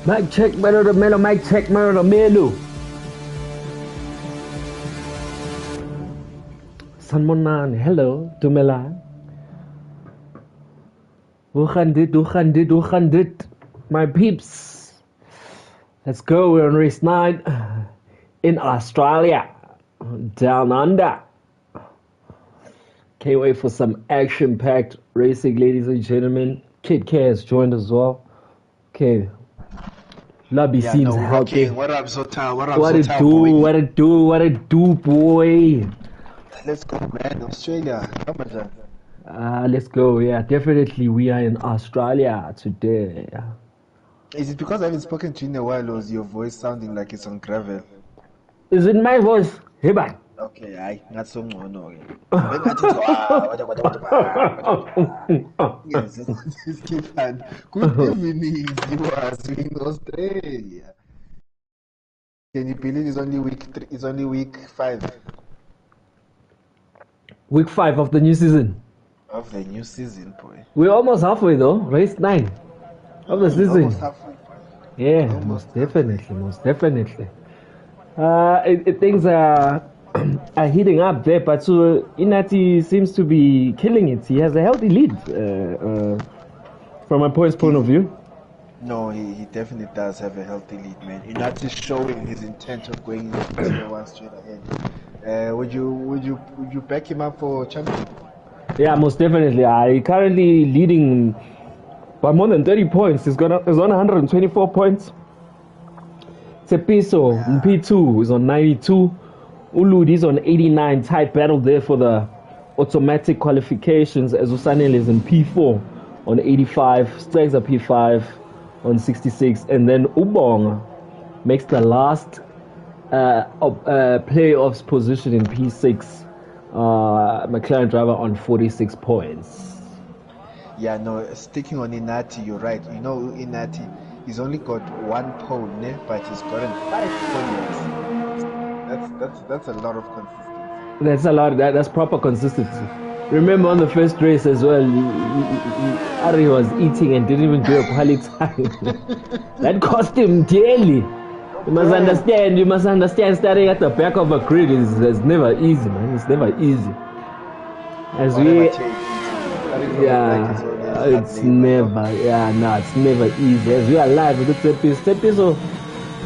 Mic check, melo, mic check, melo. Sanmonan, hello, Dumela. Hoe gaan dit? My peeps. Let's go, we're on race 9 in Australia. Down under. Can't wait for some action-packed racing, ladies and gentlemen. Kid K has joined as well. Okay. Lobby seems healthy. What up, Zota? What it do, boy? Let's go, man. Australia. Let's go. Yeah, definitely. We are in Australia today. Is it because I haven't spoken to you in a while, or is your voice sounding like it's on gravel? Is it my voice? Hey, bye. Okay, not so much. No. Yes, good evening, viewers in Australia. Can you believe it's only week 3? It's only week 5. Week 5 of the new season. Of the new season, boy. We're almost halfway though. Race 9 of the season. Almost halfway. Yeah, most definitely. Things are heating up there, but Inati seems to be killing it. He has a healthy lead from a points point of view. No, he definitely does have a healthy lead, man. Inati showing his intent of going into 0-1 straight ahead. Would you back him up for champion? Yeah, most definitely. He currently leading by more than 30 points. He's on 124 points. Tepiso in P2 is on 92. Ulud is on 89. Tight battle there for the automatic qualifications. As Usanel is in P4 on 85. Stags are P5 on 66. And then Ubong makes the last playoffs position in P6. McLaren driver on 46 points. Yeah, no, sticking on Inati, you're right. You know, Inati, he's only got 1 pole, but he's gotten 5 podiums. That's a lot of consistency. That's a lot. That's proper consistency. Remember on the first race as well, Ari was eating and didn't even do a quality time. That cost him dearly. You must understand, starting at the back of a grid is never easy, man. It's never easy. It's never easy. As we are live with the Tepiso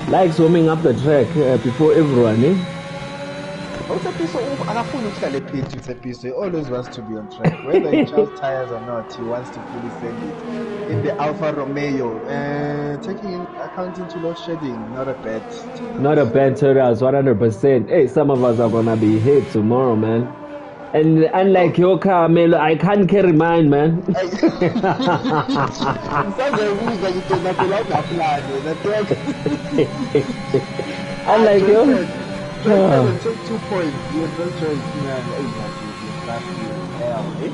likes warming up the track before everyone, He always wants to be on track. Whether he charges tires or not, he wants to fully send it. In the Alfa Romeo, taking account into load shedding, not a bad turnout, 100%. Hey, some of us are gonna be hit tomorrow, man. And unlike your car, Melo, I can't carry mine, man. Unlike you. Take 2 points.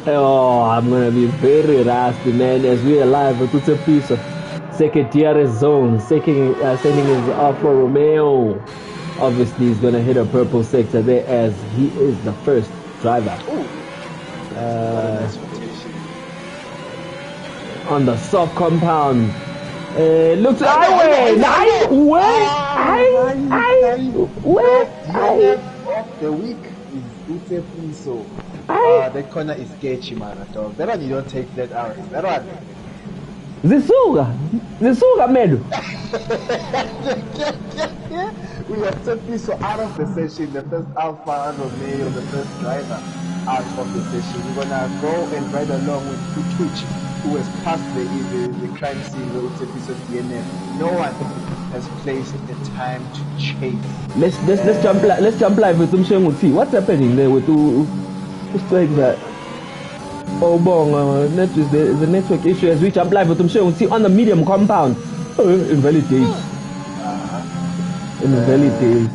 Oh, I'm gonna be very rusty, man. As we are live with a piece of second DRS zone, sending his Alfa Romeo. Obviously, he's gonna hit a purple sector there as he is the first driver. On the soft compound. Looks highway. The week is beautifully so. That corner is sketchy, man. That one you don't take that out. That one. Zisuga, Medu. We are simply so out of the session. The first Alfa Romeo, the first driver out of the session. We're gonna go and ride along with Twitch, who has passed the crime scene with episode DNF. No one has placed the time to chase. Let's jump live with Tumshenguti. What's happening there with that? Oh, there's a network issue as we jump live with Tumshenguti on the medium compound. Invalid days. Invalid days.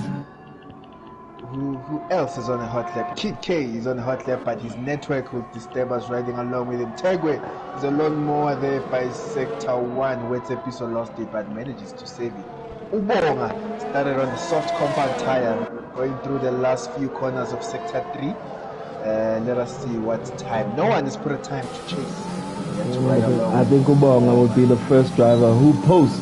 Who else is on a hot lap? Kid K is on a hot lap, but his network will disturb us riding along with him. Tegwe is a lot more there by sector 1, where Tepiso lost it but manages to save it. Ubonga started on the soft compound tire, going through the last few corners of sector 3. Let us see what time. No one has put a time to chase. I think Ubonga would be the first driver who posts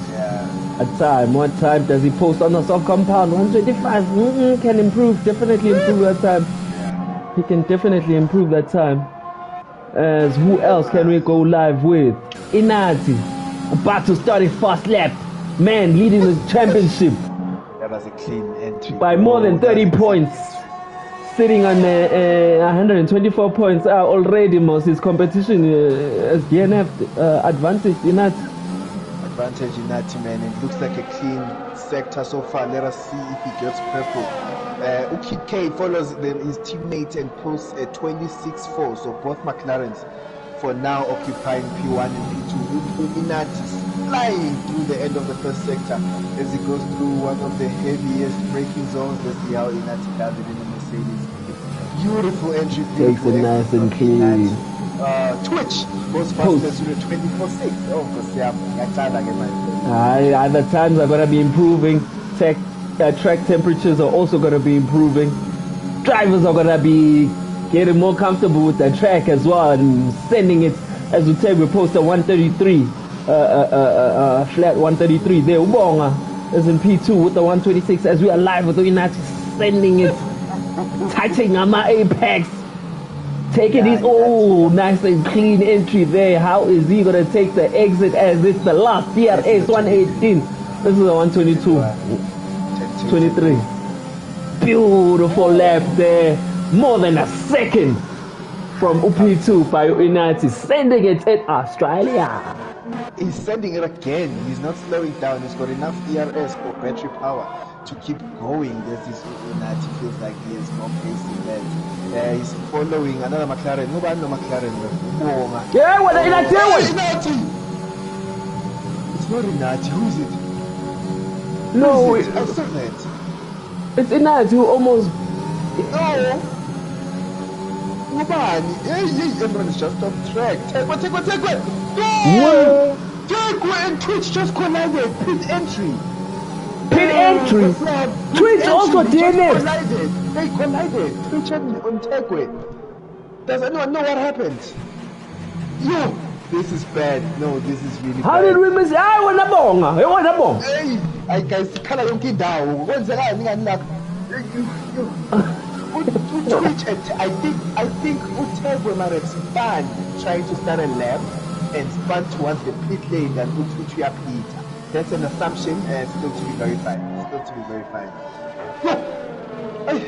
a time. What time does he post on the soft compound? 125. Can improve. Definitely improve that time. He can definitely improve that time. As who else can we go live with? Inati, about to start his first lap. Man, leading the championship. That was a clean entry. By more than 30 points. Sitting on 124 points already. Most his competition as DNF advantage Inati. Advantage Inati, man. It looks like a clean sector so far. Let us see if he gets purple. Kid K follows his teammate and posts a 26-4. So both McLarens for now occupying P1 and P2. Inati flying through the end of the first sector as he goes through one of the heaviest braking zones. Let's see how Inati does it in the Mercedes. Beautiful entry. Takes it nice and clean. Twitch goes faster to the 24.6. Oh, because the times are going to be improving. Track temperatures are also going to be improving. Drivers are going to be getting more comfortable with the track as well and sending it, as we say, we post a 133, flat 133 there. Ubonga is in P2 with the 126 as we are live with the Inati sending it, touching on my apex. Taking his nice and clean entry there. How is he gonna take the exit as it's the last DRS 118? This is a 122, 23. Beautiful lap there. More than a second from UP2 by Inati, sending it in Australia. He's sending it again. He's not slowing down. He's got enough ERS or battery power to keep going. This Inati feels like he has more pace in that. He's following another McLaren. No McLaren. Yeah, what are you not doing? Inati! It's not Inati. Who is it? No, I saw that. It's Inati who almost. No. Everyone is just off track. Take one. No! Tegwe and Twitch just collided. Pit entry. Twitch also DNF. They collided. Twitch and Tegwe. Does anyone know what happened? Yo, this is bad. No, this is really How bad. did we miss? I want a bong. Hey, I guys, kala yung kidaw. Kwenzeka ngani la? Twitch and I think Utegwe might have spun trying to start a lap and spun towards the pit lane and which we are pit. That's an assumption and still to be verified.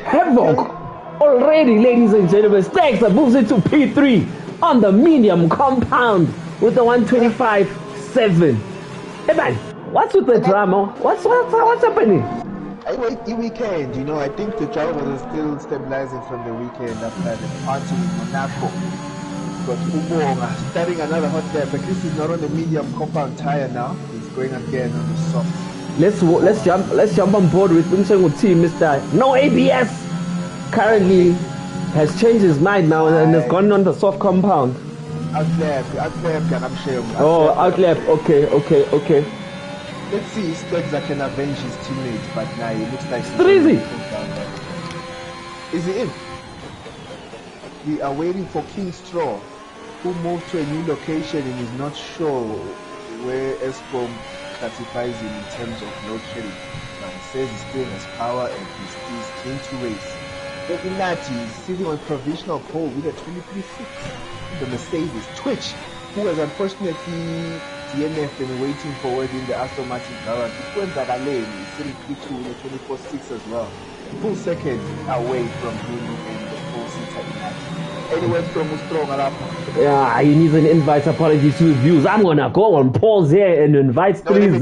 Havoc already, ladies and gentlemen. Stacks that moves into P3 on the medium compound with the 125.7. Hey man, what's with the drama? What's happening? I wait the weekend, I think the drivers are still stabilizing from the weekend after the party in Monaco. But Ubonga starting another hot lap, but this is not on the medium compound tire now. He's going again on the soft. Let's jump on board with Unsengu team, Mr. No ABS. Currently has changed his mind now and has gone on the soft compound. Outlap, I'm sure. Oh, outlap. Okay. Let's see if Steggs can avenge his teammates, but now it looks like Streezy. Is he in? We are waiting for King Straw, who moved to a new location and is not sure where ESCOM classifies him in terms of load shedding. But he says he still has power and he's keen to race. Inati is sitting on provisional pole with a 23.6. The Mercedes Twitch, who has unfortunately DNF and waiting for within the Aston Martin garage. It went that lane, sitting P2 with a 24.6 as well. Full second away from him and the full seater Inati. Anyway, from Strong up. Yeah, he needs an invite. Apologies to his views. I'm gonna go on pause here and invite Streezy. Let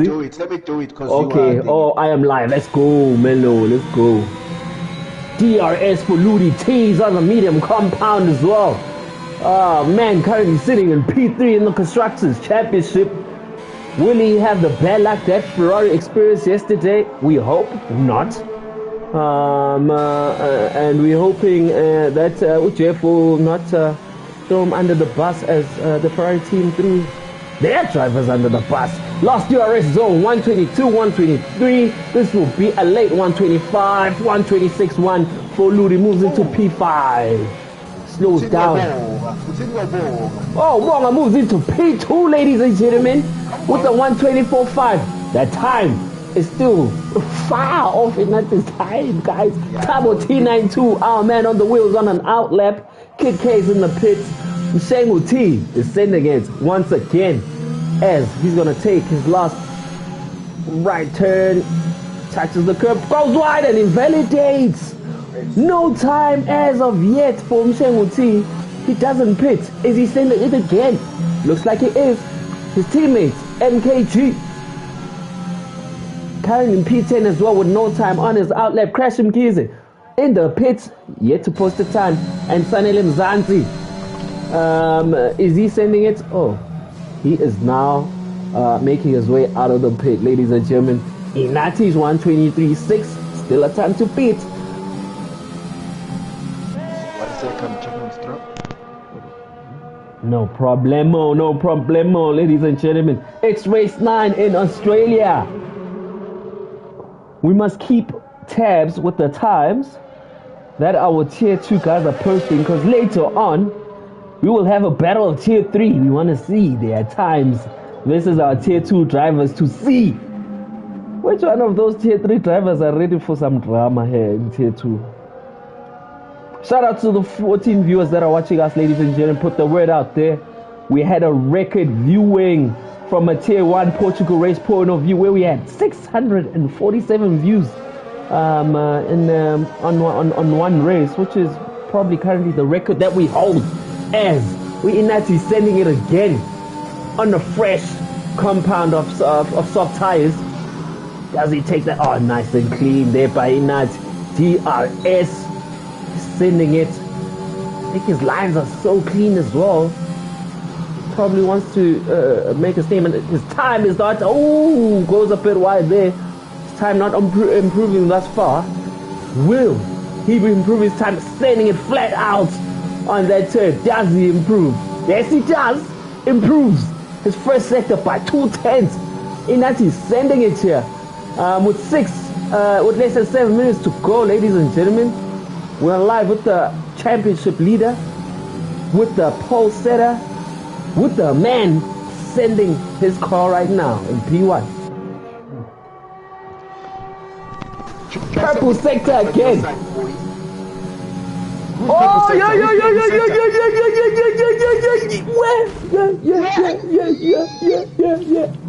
me do it. Okay. I am live. Let's go, Melo. Let's go. DRS for Ludi T's on the medium compound as well. Oh man, currently sitting in P3 in the Constructors Championship. Will he have the bad luck that Ferrari experienced yesterday? We hope not. And we're hoping that UJF will not throw him under the bus as the Ferrari team threw their drivers under the bus. Last DRS zone 122, 123. This will be a late 125, 126.1 for Ludi. Moves into P5. Slows down. Oh, Wonga moves into P2, ladies and gentlemen, with the 124.5. That time is still far off in that time, guys. Tabo T92, our man on the wheels on an outlap. Kid K is in the pits. Shengu T is sending it once again as he's going to take his last right turn. Touches the curb, goes wide and invalidates. No time as of yet for Mshengu T. He doesn't pit. Is he sending it again? Looks like he is. His teammates, MKG, carrying in P10 as well with no time on his outlap. Crash Mkize in the pits, yet to post the time. And Sanele Mzansi, is he sending it? Oh, he is now making his way out of the pit, ladies and gentlemen. Inati's 123.6, still a time to beat. What is that? Come check on strap. No problemo, ladies and gentlemen. It's race 9 in Australia. We must keep tabs with the times that our tier 2 guys are posting, because later on we will have a battle of tier 3. We want to see their times. This is our tier 2 drivers to see which one of those tier 3 drivers are ready for some drama here in tier 2. Shout out to the 14 viewers that are watching us, ladies and gentlemen. Put the word out there. We had a record viewing from a tier 1 Portugal race point of view, where we had 647 views on one race, which is probably currently the record that we hold, as we Inati sending it again on a fresh compound of soft tires. Does he take that? Oh, nice and clean there by Inati. DRS sending it. I think his lines are so clean as well. Probably wants to make a statement. His time is not, goes a bit wide there. His time not improving thus far. Will he improve his time? Sending it flat out on that turn. Does he improve? Yes, he does. Improves his first sector by 2/10. Inati sending it here with less than 7 minutes to go, ladies and gentlemen. We're live with the championship leader, with the pole setter, with the man sending his car right now in P1. Purple sector again. Oh, yeah.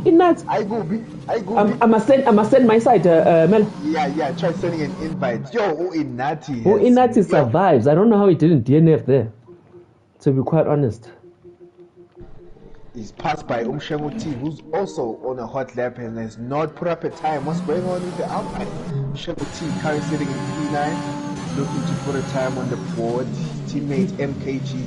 In that, I go. I must send my side, Mel. Yeah. Try sending an invite. Yo, Inati. Inati survives. I don't know how he didn't DNF there, to be quite honest. He's passed by Mshengu T, who's also on a hot lap and has not put up a time. What's going on with the Alpine? Mshengu T currently sitting in P9, looking to put a time on the board. His teammate MKG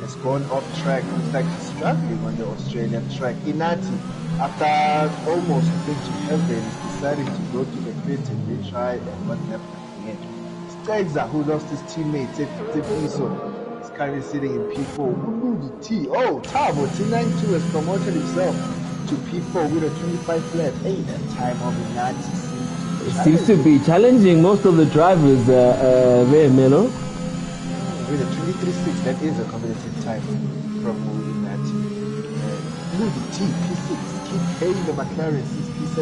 has gone off track. Looks like he's struggling on the Australian track. Inati, after almost going to heaven, is deciding to go to the pit and retry and what left again. Stegza, who lost his teammate, Tepiso, is currently sitting in P4. T. Oh, Tabo, T92 has promoted himself to P4 with a 25 lap. Hey, that time of Inati seems to be challenging most of the drivers there, Melo. With a 23.6, that is a competitive time from Inati. T, P6, Kid K, the McLaren 6P7.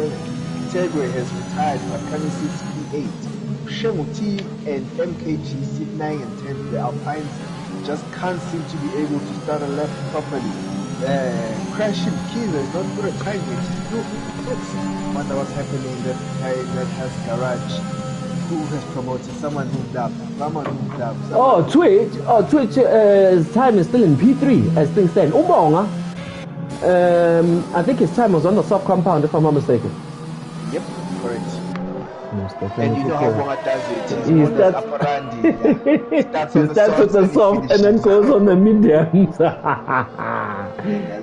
Tegwe has retired, but coming 6P8. Shemu T and MKG sit 9 and 10. The Alpines just can't seem to be able to start a lap properly. Crashing Keys has not put a time yet. Wonder what's happening in that has garage. Who has promoted? Someone moved up. Twitch time is still in P3 as things stand. I think his time was on the soft compound, if I'm not mistaken. Yep, correct. And you know how Bonga does it. He starts with the soft and then goes on the mediums.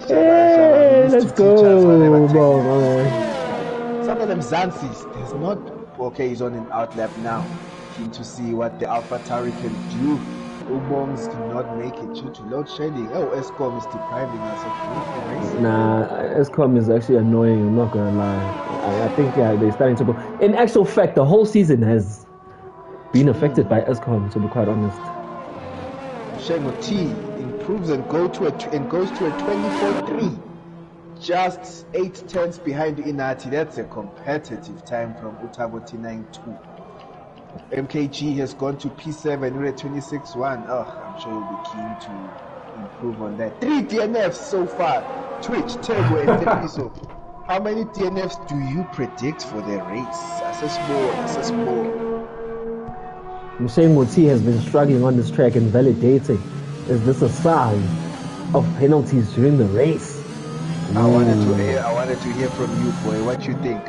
Hey, let's go. Some of them Zansis, there's not. Okay, he's on an outlap now. Keen to see what the AlphaTauri can do. Ubongs cannot make it due to load shedding. Oh, Escom is depriving us of racing. Nah, Escom is actually annoying, I'm not gonna lie. I think they're starting to go. In actual fact, the whole season has been affected by Escom, to be quite honest. Shengo T improves and goes to a 24-3. just 8 tenths behind Inati. That's a competitive time from Utabo T92. MKG has gone to P7 with a 26.1. Oh, I'm sure you'll be keen to improve on that. 3 DNFs so far. Twitch, Tego, and Tepiso. How many DNFs do you predict for the race? Assess more. Mshengu T has been struggling on this track and validating. Is this a sign of penalties during the race? I wanted to hear from you, boy. What you think?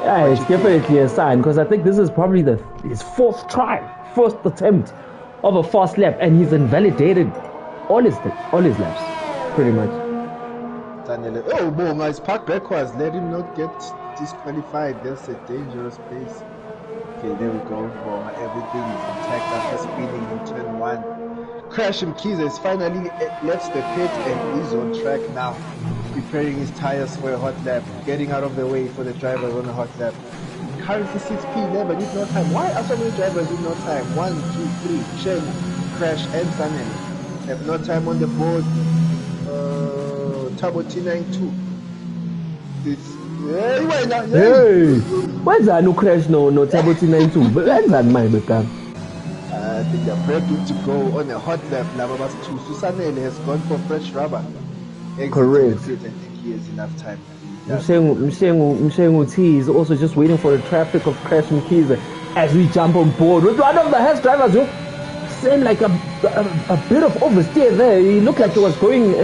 Yeah, it's definitely a sign, because I think this is probably his first attempt of a fast lap, and he's invalidated all his laps, pretty much. Oh, Bonga is parked backwards. Let him not get disqualified. That's a dangerous pace. Okay, there we go. Bonga, everything is intact after spinning in turn 1. Crash Mkiza has finally left the pit and is on track now, preparing his tires for a hot lap, getting out of the way for the drivers on a hot lap. Currently 6P11 with no time. Why are so many drivers with no time? 1, 2, 3, Shen, Crash, and Sanel have no time on the board. Tabo T92. Hey, where's that no Crash no Tabo T92? But that's not my become. I think they're prepping to go on a hot lap. Lavabas 2. Susanele has gone for fresh rubber. Correct. I think he has enough time. Mshengu T is also just waiting for the traffic of Crash Mkiza as we jump on board with one of the Hess drivers. Seemed like a bit of oversteer there. He looked like he was going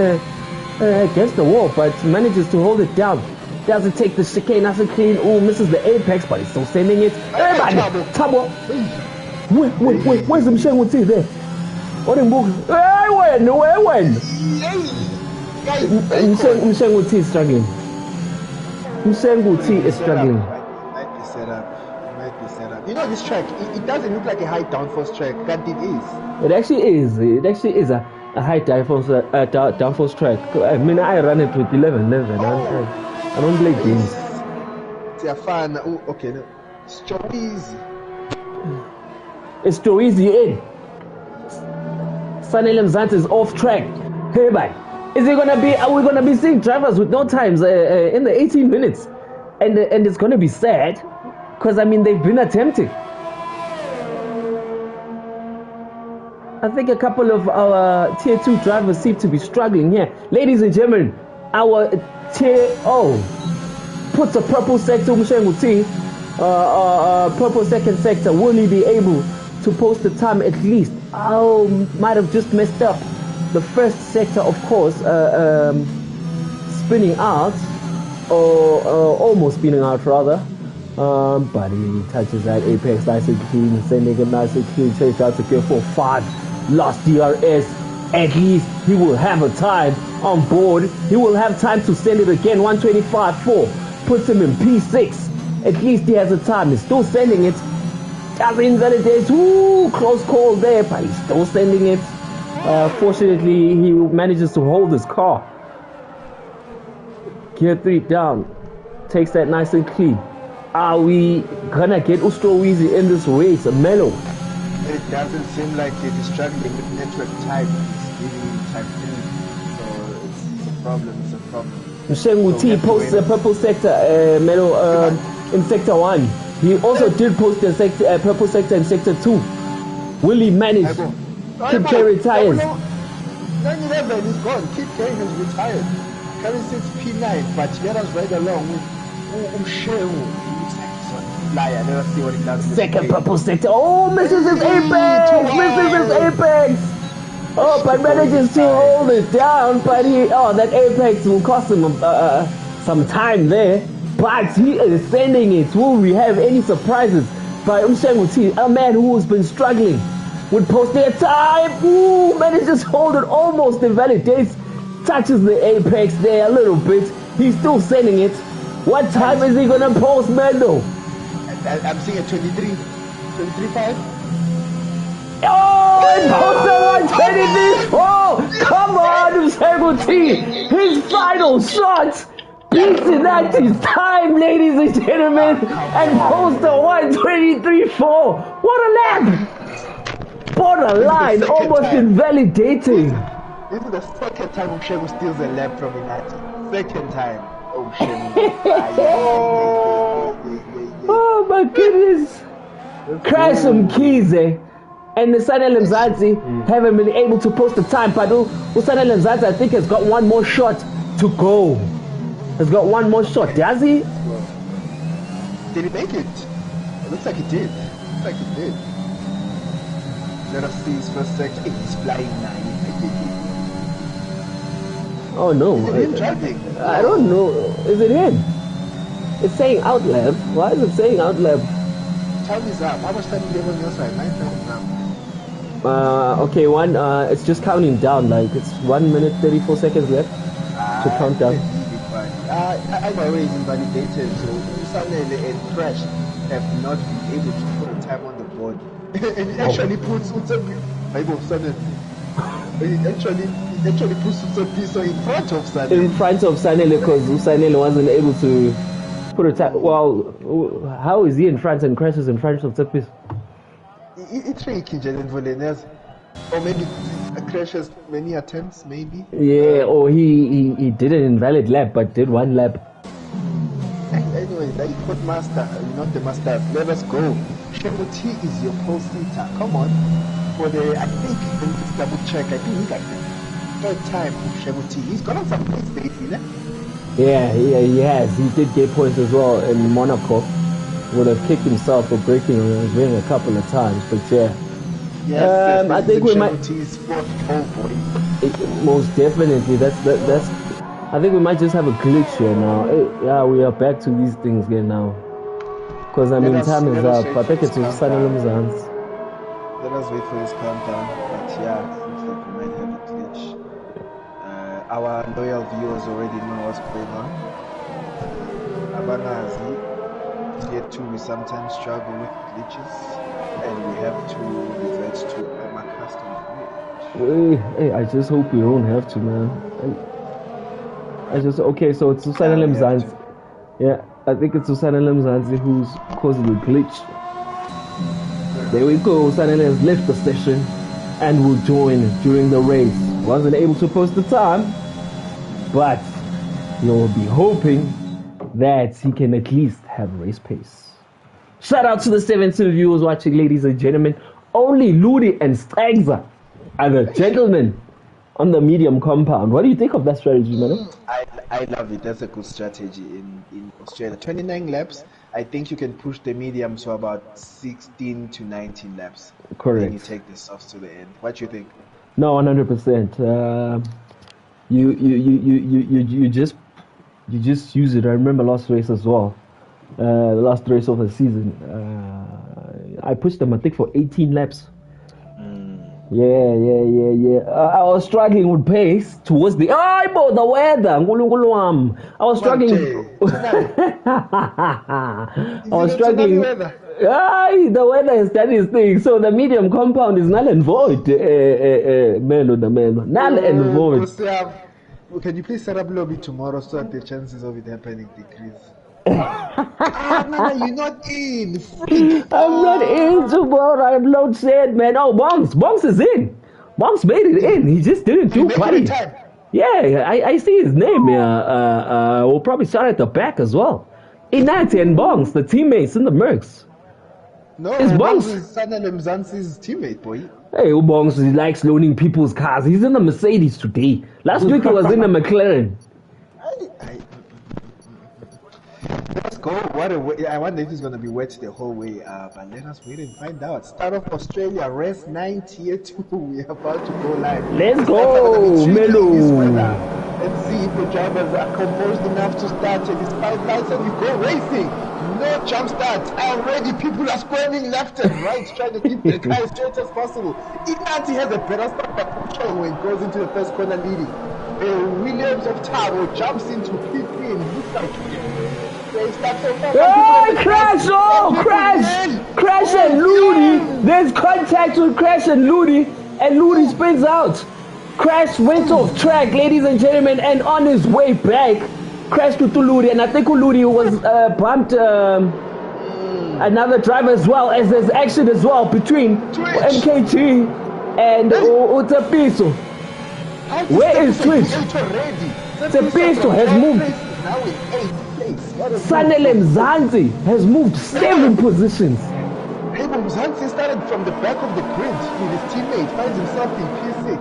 against the wall, but manages to hold it down. Doesn't take the chicane, nice and clean. Oh, misses the apex, but he's still sending it. Tabo. Wait, where's the Mshengu T there? What in book? Where when? Mshengu T is struggling. Mshengu T is struggling. Might be set up. You know this track, it doesn't look like a high downforce track, but it is. It actually is a high downforce track. I mean, I run it with 11. I don't play games. It's a fun. Oh, okay. No. It's too easy. It's too easy, eh? Sanel Mzansi is off track. Hey, bye. Are we gonna be seeing drivers with no times in the 18 minutes? And it's gonna be sad, because I mean they've been attempting. I think a couple of our tier 2 drivers seem to be struggling here. Ladies and gentlemen, our tier O puts a purple sector, Mshengu T, purple second sector. Will he be able to post the time at least? Oh, might have just messed up. The first sector, of course, spinning out, or almost spinning out rather. But he touches that apex nice and clean, sending him nice and clean, chased out to gear 4-5. Lost DRS. At least he will have a time on board. He will have time to send it again. 125.4 puts him in P6. At least he has a time. He's still sending it. Doesn't invalidate. Ooh, close call there, but he's still sending it. Fortunately, he manages to hold his car. Gear 3 down. Takes that nice and clean. Are we gonna get Ustrowizi in this race? Mellow. It doesn't seem like it is struggling with network type. It's giving him type 3. So it's a problem. Mshengu T posts a purple sector, Mellow, in sector 1. He also did post a purple sector in sector 2. Will he manage? Kip K retires. 911 is gone. Kip K has retired. Carry 6P9, but let us ride along with Mshengu. Flyer. Let us see what he does. Second purple sector. Oh, misses his apex! Oh, but manages to hold it down. But that apex will cost him some time there. But he is sending it. Will we have any surprises by Mshengu T, a man who has been struggling? Would post their time. Ooh, manages to hold it, almost invalidates. Touches the apex there a little bit. He's still sending it. What time is he gonna post, Mendo? I'm seeing a 23.5. Oh, it posted 123.4. Come on, Mshengu T. His final shot beats Inati's time, ladies and gentlemen, and posts a 123.4. What a lap! Borderline, almost invalidating. This is the second time Mshengu steals a lap from Inati. Second time. Oh my goodness. Crash some keys, eh? And the Sanel Mzansi haven't been able to post the time. But Sanel Mzansi, I think, has got one more shot to go. Has got one more shot. Does he? Did he make it? It looks like he did. Looks like he did. Let us see his first sector. He's flying now. Oh no. Is it him driving? I don't know. Is it him? It's saying outlap. Why is it saying outlap? Time is up. How much time do you have on your side? 9 minutes now. Okay, it's just counting down. Like it's 1 minute 34 seconds left to count down. BrakeAway is invalidated, so Sanele and Crash have not been able to put a time on the board. And it actually puts it actually puts Utsapiso in front of Sanele. In front of Sanele because Sanele wasn't able to put a time. Well, how is he in front and Crash is in front of Utsapiso? It's tricky, or maybe Crash has many attempts, maybe. Yeah, or he did an invalid lap, but did one lap. Anyway, that put master, not the master. Let us go. Shemuti is your pole sitter. Come on. For the, I think, let me just double check. I think he got the third time for Shemuti. He's got on some points lately, ne? Yeah, he has. He did get points as well in Monaco. Would have kicked himself for breaking a ring a couple of times, but yeah. Yes, I think we might. Most definitely. That's. I think we might just have a glitch here now. Yeah, we are back to these things again now. Because I mean, time is up. I think it's Sanel Mzansi. Let us wait for this countdown. But yeah, it looks like we might have a glitch. Our loyal viewers already know what's going on. Abanazi, here too, we sometimes struggle with glitches, and we have to revert to my custom bridge. Hey, I just hope we don't have to, man. Okay, so it's Sanel Mzansi. Yeah, I think it's Sanel Mzansi who's causing the glitch. There we go. Sanel has left the session and will join during the race. Wasn't able to post the time, but you'll be hoping that he can at least have race pace. Shout out to the 17 viewers watching, ladies and gentlemen. Only Ludi and Stagza are the gentlemen on the medium compound. What do you think of that strategy, man? I love it. That's a good strategy in Australia. 29 laps. I think you can push the medium to about 16 to 19 laps. Correct. Then you take the softs to the end. What do you think? No, 100%. You just use it. I remember last race as well. The last race of the season. I pushed them, I think, for 18 laps. Yeah. I was struggling with pace towards the weather. I was struggling. The weather has done its thing. So the medium compound is null and void. Null and void. Can you please set up lobby tomorrow so that the chances of it happening decrease? Man, you're not in. Freak. I'm not in tomorrow. I'm load said, man. Oh, Bongs is in. Bongs made it in. He just didn't do quality. Yeah, I see his name here. We'll probably start at the back as well. Inati and Bongs, the teammates in the Mercs. No, Bongs is Sanel Mzansi's teammate, boy. Hey, Bongs, he likes loaning people's cars. He's in the Mercedes today. Last week he was in a McLaren. Let's go. I wonder if it's going to be wet the whole way. But let us wait and find out. Start off Australia, race 9 tier 2. We are about to go live. Let's go, Melo. Let's see if the drivers are composed enough to start. And despite lights and we go racing. No jump start. Already people are squirming left and right, trying to keep the car as straight as possible. Inati has a better start when it goes into the first corner leading. Williams of Taro jumps into P3 and looks like Crash! Oh, Crash and Ludi. There's contact with Crash and Ludi spins out. Crash went off track, ladies and gentlemen, and on his way back, crashed with Ludi, and I think Ludi was bumped another driver as well, as there's action as well between MKG and Utsapiso. Where is Twitch? Utsapiso has moved. now in 8th place. What a Sanele Mzansi has moved 7 positions. Mzansi started from the back of the grid with his teammate, finds himself in P6,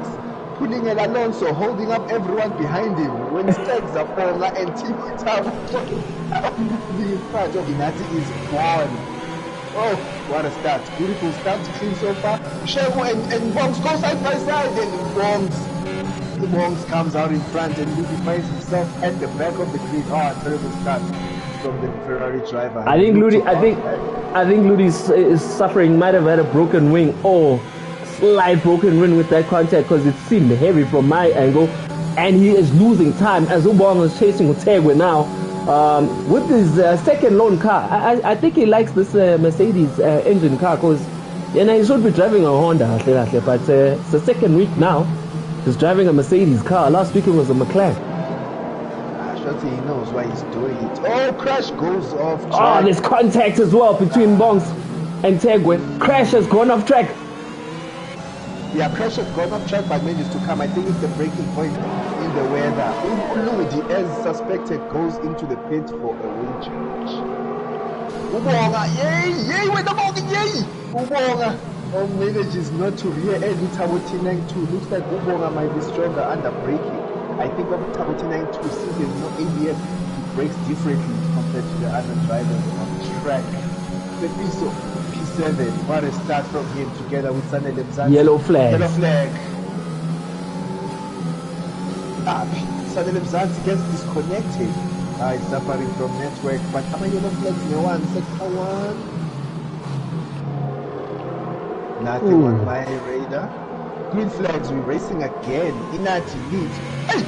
pulling El Alonso, holding up everyone behind him. When Stags are Ponga and Timo Tamo in front of Inati is gone. Oh, what a start. Beautiful start to clean so far. Shego and Bongs go side by side, and Bongs comes out in front, and Ludi finds himself at the back of the grid. Oh, terrible start from the Ferrari driver. I think Ludi is suffering, might have had a broken wing or slight broken wing with that contact, because it seemed heavy from my angle, and he is losing time as Ubong is chasing Utegwe now. With his second loan car. I think he likes this Mercedes engine car, because he should be driving a Honda, but it's the second week now he's driving a Mercedes car. Last week it was a McLaren. He knows why he's doing it. Oh, Crash goes off track. Oh, there's contact as well between Bongs and Tegwe. Crash has gone off track. Yeah, Crash has gone off track but manages to come. I think it's the breaking point in the weather. Luigi, as suspected, goes into the pit for a wheel change. Ubonga, yay, with the ball, yay! Ubonga manages not to rear end with Tabo T92. Looks like Ubonga might be stronger under braking. I think of Tabo T92, since there's no ABS, he brakes differently compared to the other drivers on the track. The Piso P7, what a start from him together with Sanele Mzansi. Yellow flag. Sanele Mzansi gets disconnected. He's suffering from network, but how many yellow flags in one? Sector 1. Nothing on my radar. Green flags, we're racing again. Inati leads. Hey,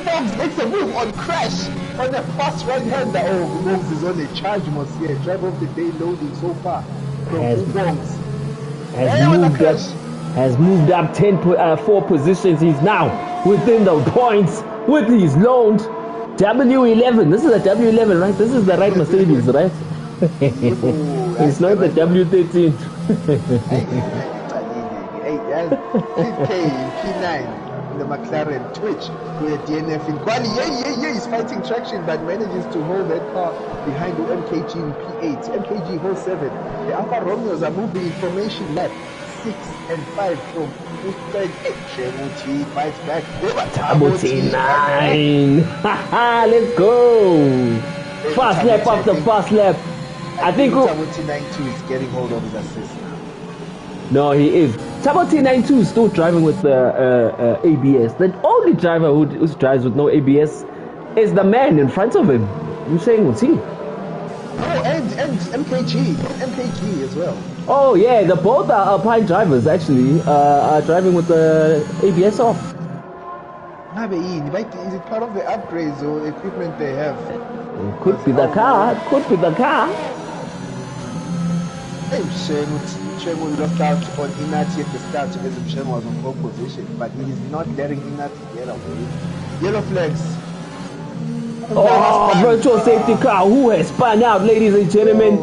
Mogs makes a move on Crash on a fast right-hander. Oh, Mogs is on a charge mode here. Driver of the day loading so far from Mogs. Has moved up 4 positions. He's now within the points with his loaned W11. This is a W11, right? This is the right Mercedes, right? It's not the W13. P9 in the McLaren Twitch with a DNF in quali. Yeah, he's fighting traction but manages to hold that car behind the MKG in P8. MKG holds 7. The Alfa Romeos are moving in formation lap 6 and 5 from Ustad. Shemuti fights back. Tabo T9. Let's go. Fast lap after fast lap. I think Tabo T92 is getting hold of his assist now. No, he is. Tabo T92 is still driving with the ABS. The only driver who drives with no ABS is the man in front of him. You're saying what's he? Oh, and MKG as well. Oh yeah, the both are Alpine drivers actually are driving with the ABS off. Is it part of the upgrades or equipment they have? It could be the car. Hey, Shemu lost out on Inati at the start because Shemu was on pole position, but he is not letting Inati get away. Yellow flags. Oh, virtual safety car who has spun out, ladies and gentlemen,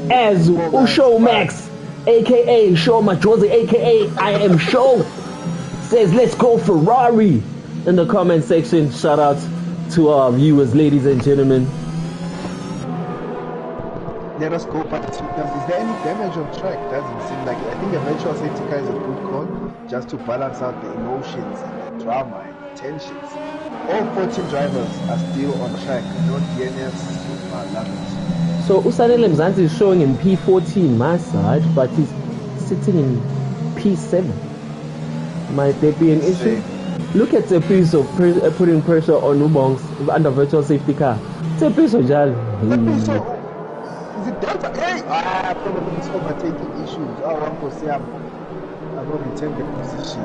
as Usho Max, aka Show Majosi, aka I am Show, says let's go Ferrari in the comment section. Shout out to our viewers, ladies and gentlemen. Let us go back to is there any damage on track? Doesn't seem like it. I think a virtual safety car is a good call just to balance out the emotions and the drama and the tensions. All 14 drivers are still on track, no DNFs so far. Love it. So Usanele Mzansi is showing in P14 my side, but he's sitting in P7. Might there be an issue? Look at the piece of putting pressure on Ubongs under virtual safety car. It's a piece of Jal. Is it Delta? Hey! Probably he's overtaking issues. I'm going to say I'm going to return the position.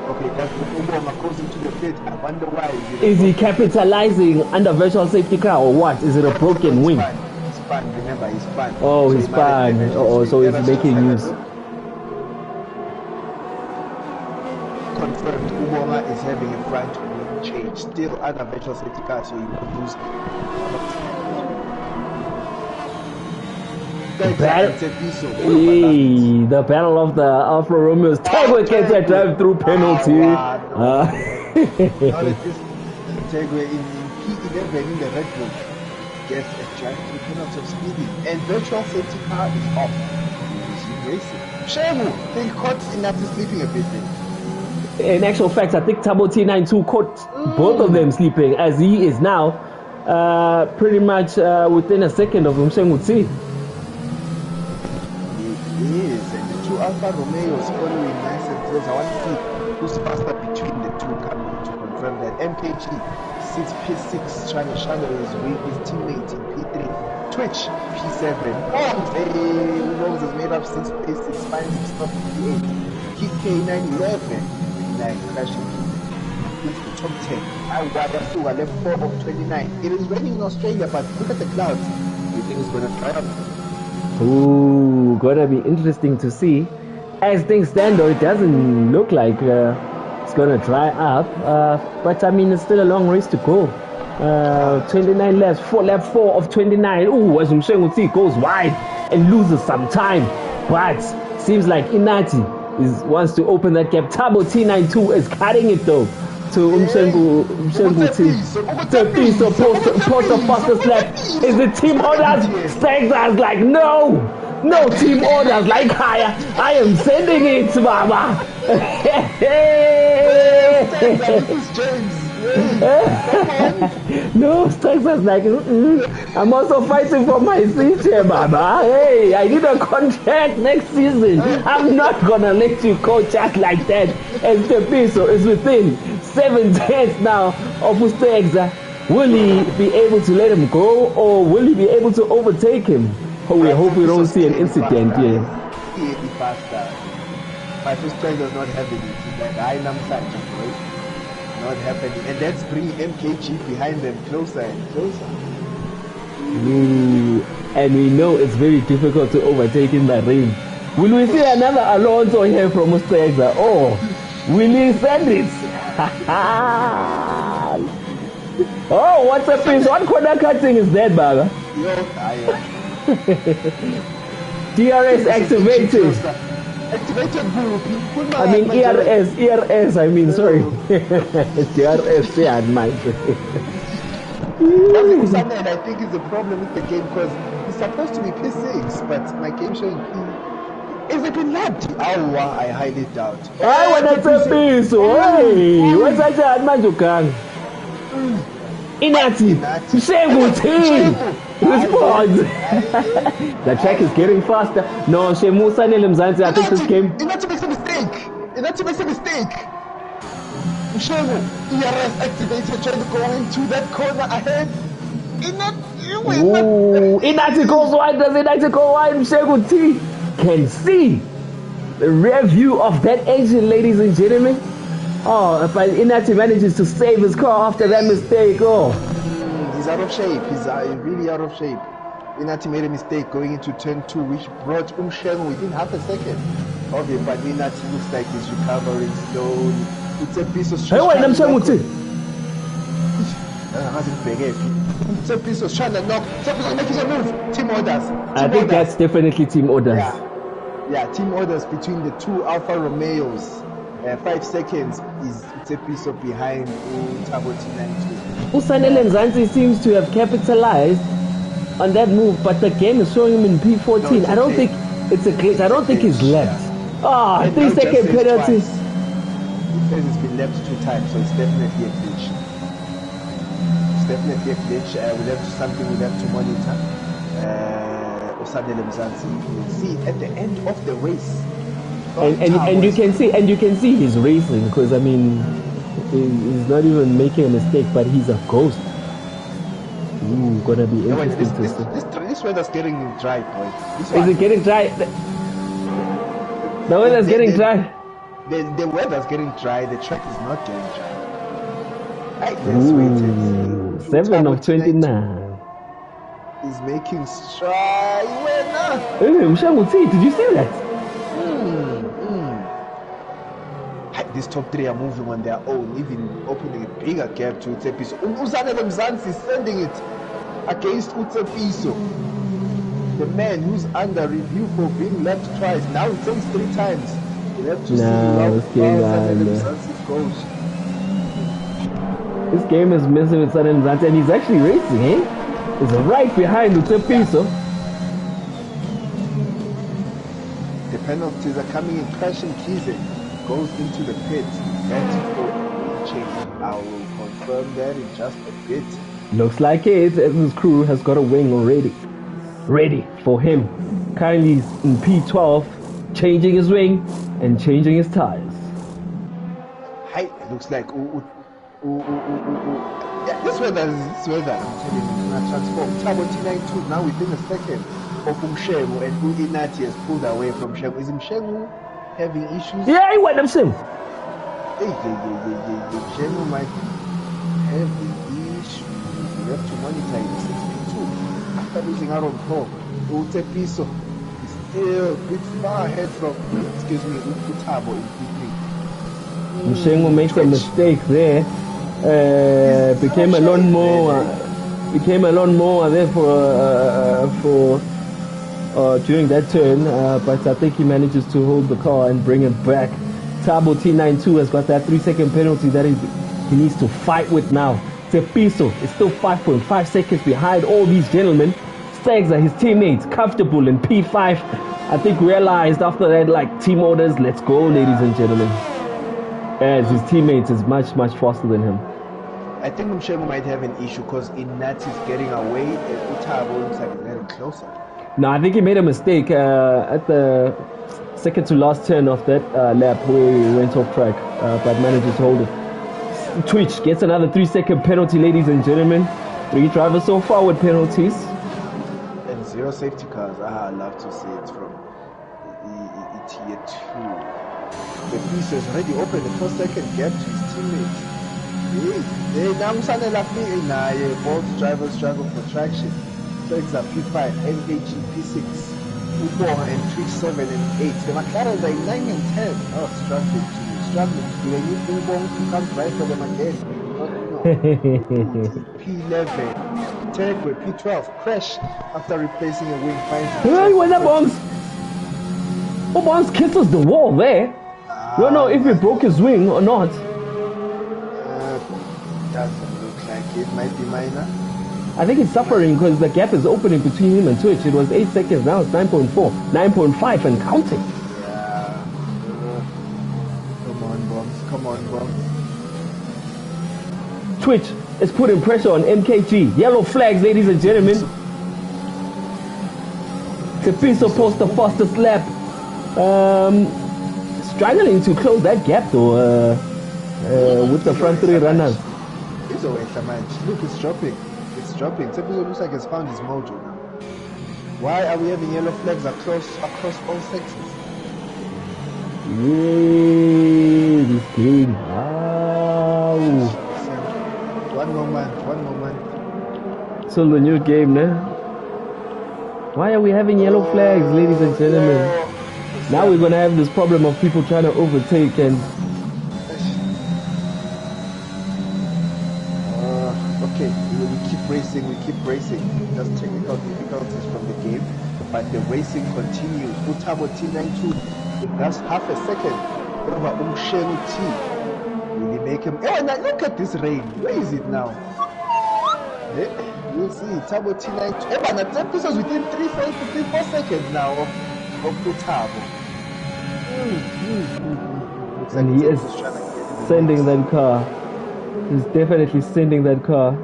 Okay, that's the Ubonga goes into the pit. I wonder why. Is he capitalizing under virtual safety car or what? Is it a broken wing? He's spun. Remember, he's spun. Oh, he's spun. Oh, so he's making use. Confirmed, Ubonga is having a front wing change. Still under virtual safety car, so he will lose. The battle of the Alfa Romeos. Tegwe gets a drive-through penalty. Tegwe in 11 in the Red Bull gets ejected because of speeding, and virtual safety car is off. Resume racing. Shemu, they caught Inati sleeping a bit then. In actual fact, I think Tabo T92 caught both of them sleeping, as he is now pretty much within a second of Umshengutsi. He is, and the two Alfa Romeos following nice and close. I want to see who's faster between the two coming to confirm that. MKG sits P6 trying to shadow his teammate in P3. Twitch P7. Rose has made up 6 P6, finds himself P8. Kid K911. Crashing into the top 10. Awadafuga left 4 of 29. It is raining in Australia, but look at the clouds. Do you think it's going to dry up? Ooh, gonna be interesting to see. As things stand, though, it doesn't look like it's gonna dry up. But I mean, it's still a long race to go. 29 laps, lap 4 of 29. Ooh, as Umshengutsi goes wide and loses some time. But seems like Inati wants to open that gap. Tabo T92 is cutting it though to Umshengutsi. So post the fastest lap. Is it team orders? Stags like no team orders like higher. I am sending it, Mama. No, Stags like I'm also fighting for my seat here, Baba. Hey, I need a contract next season. I'm not gonna let you go just like that. And the Piso is within 7 tenths now of Stags. Will he be able to let him go, or will he be able to overtake him? Oh, we hope we don't see an incident here. My first train does not have it. Like I am not happening, and that's bringing MKG behind them closer and closer. And we know it's very difficult to overtake in the rain. Will we see another Alonso here from Australia, or will he send it? Oh, what's a piece? What corner cutting is that, Baga? DRS activated. I mean ERS, I mean, sorry. DRS, yeah, mind. Something I think is the problem with the game, because it's supposed to be P6, but my game showing P. Is it been lapped? Oh, I highly doubt. I want to piece. Hey, what's that, Manjukan? Inati, Shemuti, response. The track is getting faster. No, Shemu Sanel Mzansi, I think this game. Inati makes a mistake. Inati makes a mistake. Shemu, ERS activated, trying to go into that corner ahead. Inati goes wide. Does Inati go wide? Shemu T can see the rear view of that engine, ladies and gentlemen. Oh, but Inati manages to save his car after that mistake. Oh, he's out of shape. He's really out of shape. Inati made a mistake going into turn 2, which brought Umsheng within half a second. Okay, but Inati looks like he's recovering slowly. It's a piece of shit. Hey, wait, I'm saying what's it? It's a piece of trying to knock. Something's making a move. Team orders. I think that's definitely team orders. Yeah, team orders between the two Alfa Romeos. 5 seconds is a piece of behind Tabo T92. Usanele Mzansi seems to have capitalized on that move, but the game is showing him in P14. No, I don't think it's a glitch. I don't think he's left. Ah, 3-second penalty. He says it's been left 2 times, so it's definitely a glitch. It's definitely a glitch. We'll have to monitor. Usanele Mzansi. You'll see at the end of the race. And you can see he's racing, because I mean he's not even making a mistake, but he's a ghost. Ooh, gonna be interesting to see. This weather's getting dry, boy. Is it getting dry? The weather's getting dry. The weather's getting dry. The track is not getting dry. Ooh, 7 of 29. He's making stride. Hey, Mshanguti, did you see that? These top 3 are moving on their own, even opening a bigger gap to Utsepiso. Uzanele Mzansi is sending it against Utsepiso. The man who's under review for being left twice. Now it takes 3 times. We'll have to see how Uzanele Mzansi goes. This game is messing with Sanem Zante, and he's actually racing, eh? He's right behind Utsepiso. The penalties are coming in. Crashing Kize goes into the pit. That's for change. I will confirm that in just a bit. Looks like it, as his crew has got a wing already. Ready for him. Currently he's in P12, changing his wing and changing his tires. Hi, looks like yeah, this weather, I'm telling you, gonna transform. Tabo T92 now within a second of Mshemu, and Inati has pulled away from Shemu. Is Mshemu having issues? Yeah, he went up sim. Mshemu might have issues. We have to monitor it. 62 after losing out on pole. Utepiso is still a bit far ahead from, excuse me, Utabo in P3. Mshengo makes a mistake there. Became a lawnmower. Became a lawnmower there for during that turn, but I think he manages to hold the car and bring it back. Tabo T92 has got that 3-second penalty that he needs to fight with now. Tepiso is still 5.5 seconds behind all these gentlemen. Stags are his teammates, comfortable in P5. I think realized after that, like, team orders, let's go, ladies and gentlemen. As his teammates is much faster than him. I think Mshemu might have an issue because Inat is getting away and Utabo looks like he's getting closer. No, I think he made a mistake at the second to last turn of that lap where he went off track, but manages to hold it. Twitch gets another 3-second penalty, ladies and gentlemen. 3 drivers so far with penalties. And 0 safety cars. I love to see it from tier 2. The piece has already opened the 4-second gap to his teammates. Both drivers struggle for traction. Flags are P5, MKG P6, U4 and Twitch 7 and 8. The McLarens are in 9 and 10. Oh, struggling. Do they need Ubong to come right for them again? P11. Tegwe P12. Crash after replacing a wing. Hey, when that Bombs kisses the wall there. Don't know if he broke his wing or not. Doesn't look like it. Might be minor. I think he's suffering because the gap is opening between him and Twitch. It was 8 seconds, now it's 9.4, 9.5 and counting. Yeah. Come on, Bombs. Twitch is putting pressure on MKG. Yellow flags, ladies and gentlemen. Tepiso posts the fastest lap. Struggling to close that gap though with the front 3 runners. Look, it's dropping. It's dropping. Tepiso looks like it's found his mojo now. Why are we having yellow flags across all sections? Yeah, this game. Wow. One moment. So the new game now. Why are we having yellow flags, ladies and gentlemen? Now we're gonna have this problem of people trying to overtake and. Okay, we keep racing. Just technical difficulties from the game, but the racing continues. Utabo T92, that's half a second over Umshenu T. Will he make him? Oh, now look at this rain. Where is it now? We'll see. Tabo T92. This was within 3-4 seconds now of Utabo. And he is sending that car. He's definitely sending that car.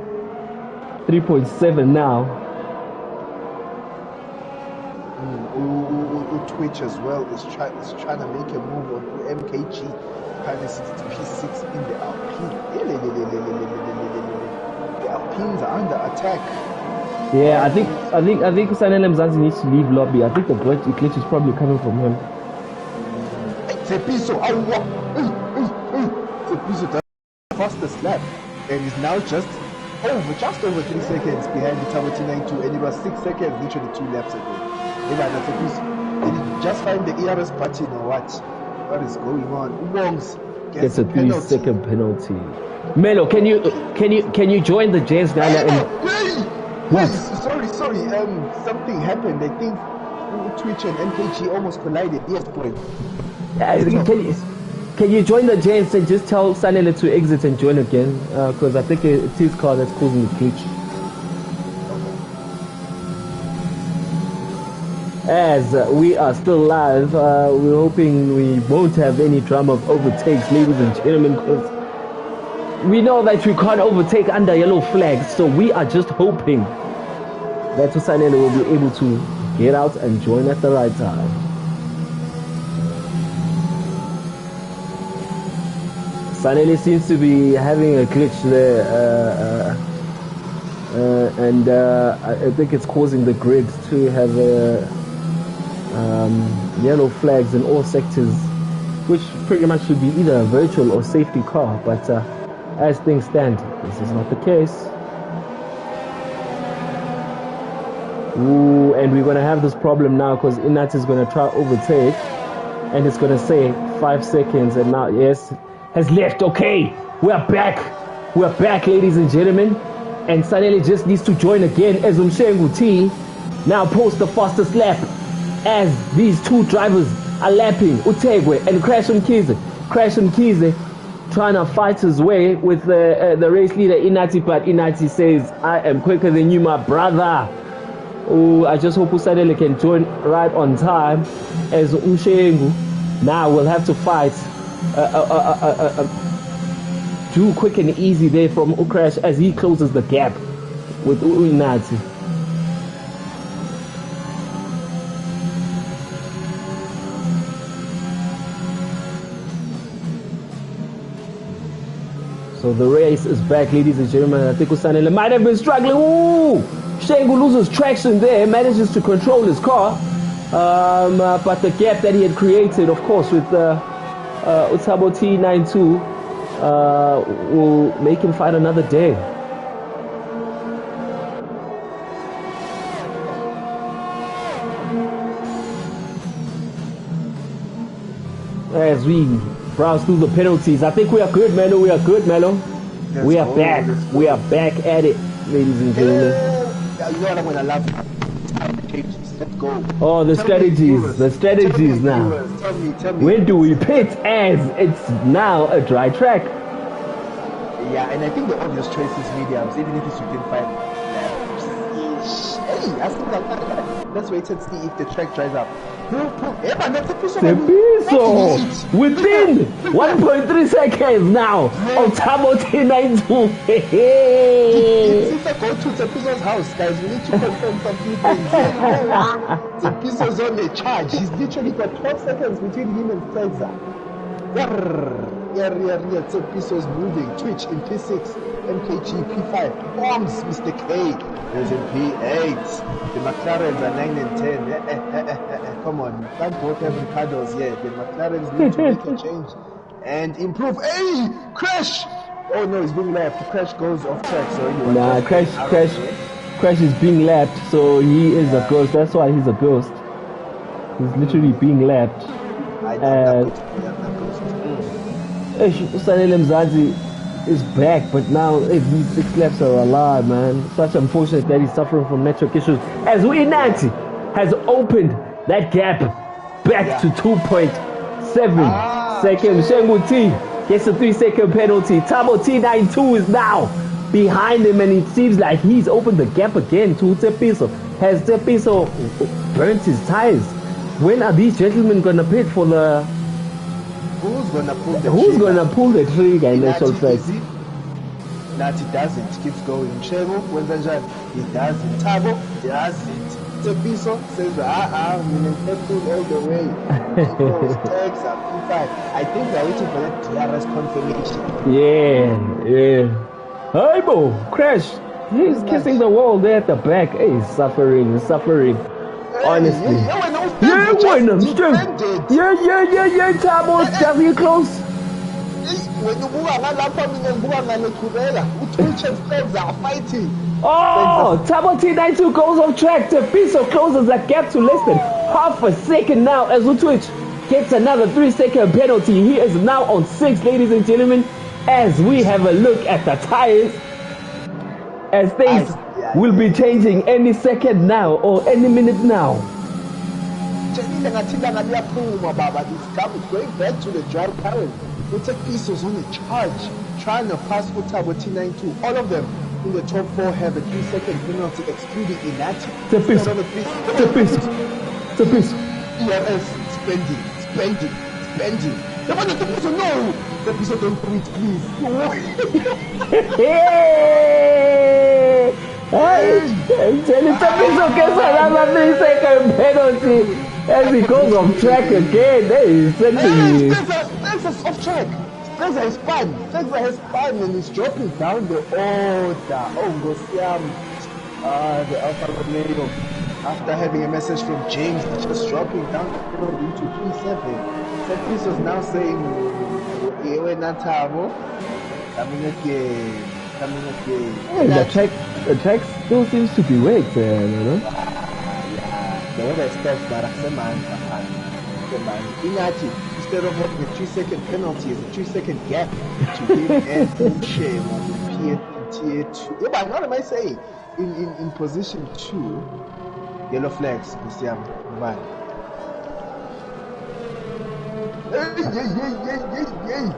3.7 now. Twitch as well is trying to make a move on MKG. Harness P6 in the Alpine. The Alpines are under attack. Yeah, I think Sanelem Zanzi needs to leave lobby. I think the glitch is probably coming from him. Tepiso, Tepiso does the fastest lap and is now just over 3 seconds behind the Tabo T92, and it was 6 seconds literally 2 laps ago. Did he just find the ERS button or what? What is going on? Wongs gets a 3-second penalty. Melo, can you join the Jazz now? What? Sorry. Something happened. I think Twitch and MKG almost collided. Yes, boy. can you join the gents and just tell Sanele to exit and join again? Because I think it's his car that's causing the glitch. As we are still live, we're hoping we won't have any drama of overtakes, ladies and gentlemen, because we know that we can't overtake under yellow flags, so we are just hoping that Sanele will be able to get out and join at the right time. Sanele seems to be having a glitch there, and I think it's causing the grid to have yellow flags in all sectors, which pretty much should be either a virtual or safety car, but as things stand, this is not the case. Ooh, and we're going to have this problem now because Inat is going to try overtake, and it's going to say 5 seconds, and now, yes, has left. Okay, we're back, ladies and gentlemen, and Sanele just needs to join again as Umshengu T now posts the fastest lap as these two drivers are lapping Utegwe and Crash Mkize trying to fight his way with the race leader Inati, but Inati says, I am quicker than you, my brother. Oh, I just hope Sanele can join right on time as Umshengu now will have to fight do quick and easy there from Ukrash as he closes the gap with Inati. So the race is back, ladies and gentlemen. I think Sanele might have been struggling. Ooh! Shengu loses traction there, manages to control his car. But the gap that he had created, of course, with Utabo T92 will make him fight another day. As we browse through the penalties, I think we are good, Melo. We are good, Melo. We are back. We are back at it, ladies and gentlemen. You know what I'm gonna love? Let's go. Oh, the strategies now. Tell me. When do we pit as it's now a dry track? Yeah, and I think the obvious choice is mediums, even if it's within 5 laps. Hey, I think let's wait and see if the track dries up. Tepiso within 1.3 seconds now. Otabo T92. If I go to Tepiso's house, guys, we need to confirm some few things here. Tepiso's on the charge. He's literally got 12 seconds between him and Fraser. Tepiso's moving. Twitch in P6, MKG P5, Bombs, Mr. K is in P8. The McLarens are 9 and 10. Come on, can't both have Ricardo's here. The McLarens need to make a change and improve. Hey, Crash! Oh no, he's being lapped. Crash goes off track, so he Crash is being lapped, so he is a ghost. That's why he's a ghost. He's literally being lapped. Sanele Mzansi is back, but now these 6 laps are alive, man. Such unfortunate that he's suffering from network issues. As Inati has opened that gap back to 2.7 seconds. Shengu T gets a 3-second penalty. Tabo T92 is now behind him, and it seems like he's opened the gap again to Tepiso. Has Tepiso burnt his tires? When are these gentlemen gonna pit for the? Who's gonna pull the trigger in actual fact? Nati doesn't. Keeps going. Shego, Wendanjan, he doesn't. Tabo doesn't. Tepiso says, I'm in all the way. Takes up P5. I think they're waiting for that DRS confirmation. Yeah. Hey, Bo, Crash. He's kissing the wall there at the back. Hey, he's suffering. Honestly. Yeah, Tabo, just get close. Oh, Tabo T92 goes off track. Tepiso closes that gap to less than half a second now as Utwitch gets another 3-second penalty. He is now on 6, ladies and gentlemen, as we have a look at the tires, as things will be changing any second now or any minute now. Baba. This going back to the dry current. We take pieces on the charge, trying to pass Utabo T92. All of them in the top 4 have a 3-second penalty, excluding Inati. The piece. ERS spending. The one that the piece, no! The piece don't quit, please. Tapiso gets another 3-second penalty as he goes off track again. Spencer's off track. Spencer has spun and he's dropping down the order. Oh, Gosiam. The Alpha Romeo. After having a message from James, just dropping down into 3-7. Tapiso's now saying, Ewe Natamo. Coming again. The track still seems to be wet, you know? The weather stops, but Inati, instead of having a 3-second penalty, it's a 3-second gap to give and shame on tier 2. Yeah, but what am I saying? In position 2, yellow flags, Christian. Bye. Hey.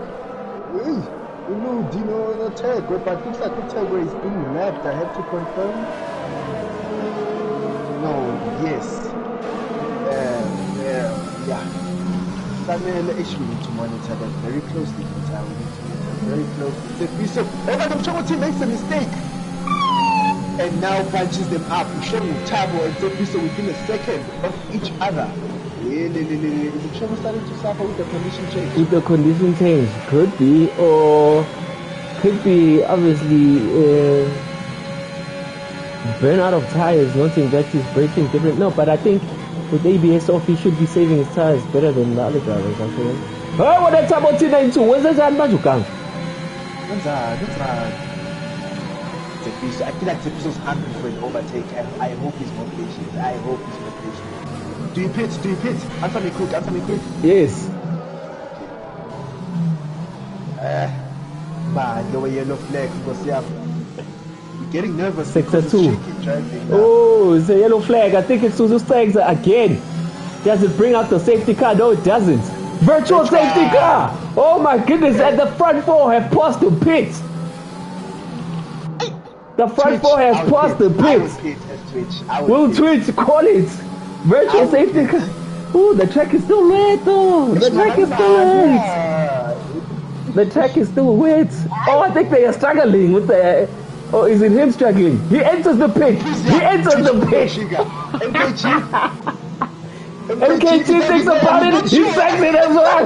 No, Dino, no tag, but looks like the tag where he's being lapped. I have to confirm. No, yes. Yeah. Samuel, actually need to monitor that very closely. Very closely. The piece of the team makes a mistake and now punches them up. Showing Tabo and Tepiso within a second of each other. Is the trouble starting to suffer with the condition change? With the condition change, could be, or could be obviously burnout of tires. Noting that he's braking different. No, but I think with ABS off, he should be saving his tires better than the other drivers. Actually. Oh, what that's about T92. Where's that Majukan? I feel like Tepiso's hungry for an overtake, and I hope he's more patient. Do you pit? Answer me quick. Yes. Man, the way yellow flag, because you're getting nervous. Sector 2. Oh, it's a yellow flag. I think it's Suzu's flags again. Does it bring out the safety car? No, it doesn't. Virtual safety car! Oh my goodness, and the front 4 have paused the pit. The front 4 has paused the pit. Will Twitch call it? Virtual safety car. Oh, the track is still wet though. The track is still wet. Oh, I think they are struggling with the... Oh, is it him struggling? He enters the pit. MKG thinks about it. He sacks it as well.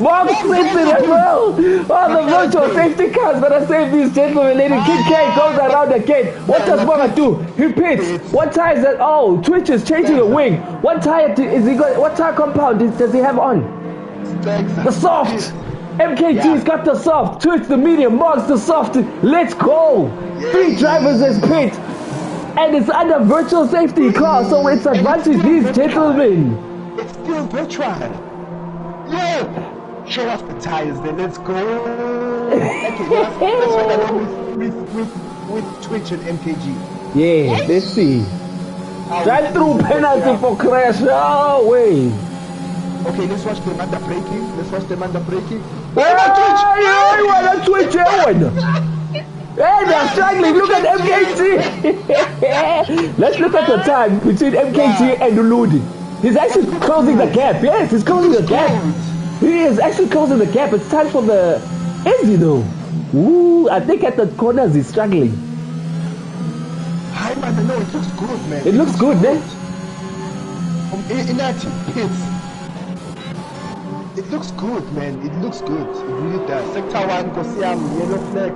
Mark sits it as well. Oh, the virtual safety car's gonna save these gentlemen. Lady Kid K goes around the gate. What does Mark do? He pits. What tire is that? Oh, Twitch is changing a wing. What tire is he got? What tire compound does he have on? The soft. MKG's got the soft. Twitch the medium. Mark's the soft. Let's go. 3 drivers as pit. And it's under virtual safety car, so it's advantage these gentlemen. It's still Bertrand. Yeah. Show off the tires then, let's go. Okay, let's with Twitch and MKG. Yeah, let's see. Drive through penalty for crash. Oh, wait. Okay, let's watch them under braking. Hey, Twitch. Hey, they're struggling. Look at MKG. Let's look at the time between MKG and Ludi. He's actually closing the gap. Yes, he's closing the gap. He is actually closing the gap. It's time for the Izzy though. Ooh, I think at the corners he's struggling. Hi man, no, it looks good, man. It looks good, man. In that pits. It looks good, man. It looks good. It really does. Sector 1, Kosiam, yellow flag.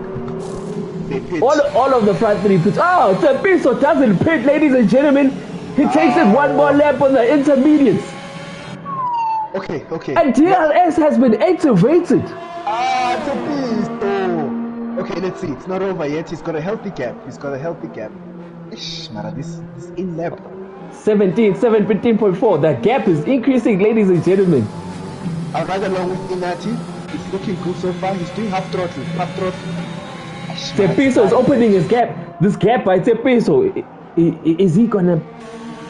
All of the front 3 pits. Oh, Tepiso doesn't pit, ladies and gentlemen. He takes it one more lap on the intermediates. Okay. And DLS has been activated. Tepiso. Okay, let's see. It's not over yet. He's got a healthy gap. Ish, Mara, this in lap. 17.4. The gap is increasing, ladies and gentlemen. I'll ride along with Inati. It's looking good so far. He's doing half throttle. Tepiso is opening his gap. This gap by Tepiso. Is he gonna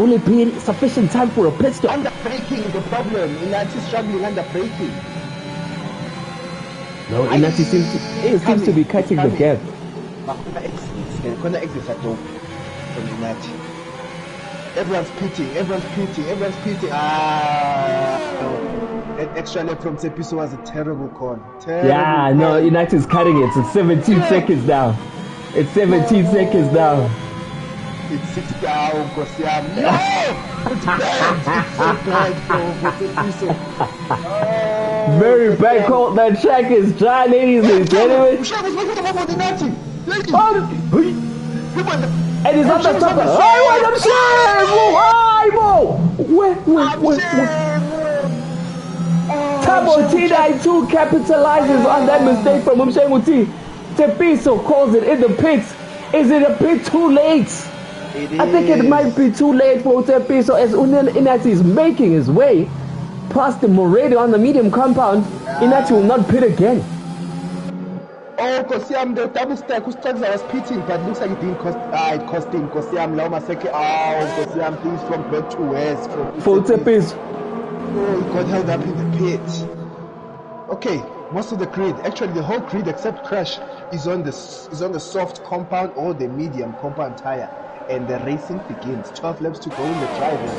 Will it be sufficient time for a pit stop? Under braking, the problem. Inati struggling under braking. No, Inati seems to be cutting the gap. Corner exits are dope from Inati. Everyone's pitting. That extra lap from Tepiso was a terrible corner. Yeah, no, Inati's cutting it. It's 17 seconds now. It's 17 seconds now. It's 6 hours, Kosiam. No! It's bad. It's so bad for Tepiso. Very bad call. The track is dry, ladies and gentlemen. And he's on the top of Tabo T92 capitalizes on that mistake from Umshenguti. Tepiso calls it in the pits. Is it a bit too late? I think it might be too late for Tepiso as Inati is making his way past him already on the medium compound. Inati will not pit again. Oh, Kosiam, the double stack, whose tracks I was pitting, but looks like it didn't cost, it cost him. Kosiam, Laumaseke, Kosiam, things from bad to worse. For Tepiso. Oh, he got held up in the pit. Okay, most of the grid, actually the whole grid except Crash is on the soft compound or the medium compound tire, and the racing begins. 12 laps to go in the drivers.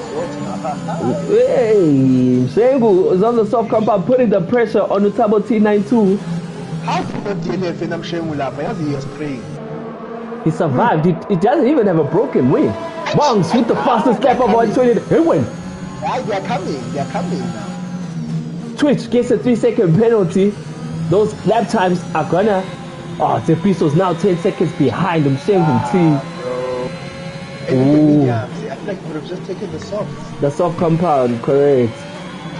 Hey, Shengu is on the soft compound, putting the pressure on Utabo T92. How did not DNF and Shengu lap? He was praying. He survived. He doesn't even have a broken wing. Bongs with the fastest lap of 120. He went. They are coming now. Twitch gets a 3-second penalty. Those lap times are gonna. Oh, Tepiso's now 10 seconds behind him. Shengu team. I feel like we would have just taken the soft. The soft compound, correct.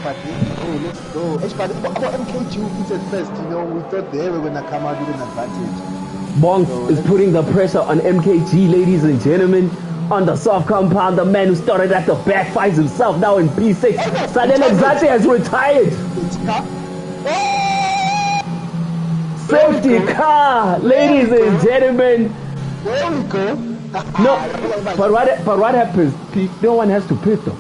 But let's go. But MKG pitted first, we thought they were gonna come out with an advantage. Bongs is putting the pressure on MKG, ladies and gentlemen. On the soft compound, the man who started at the back finds himself now in P6. Sadel Exate has retired. Safety car, ladies and gentlemen. There we go. No, but what happens? No one has to pit though.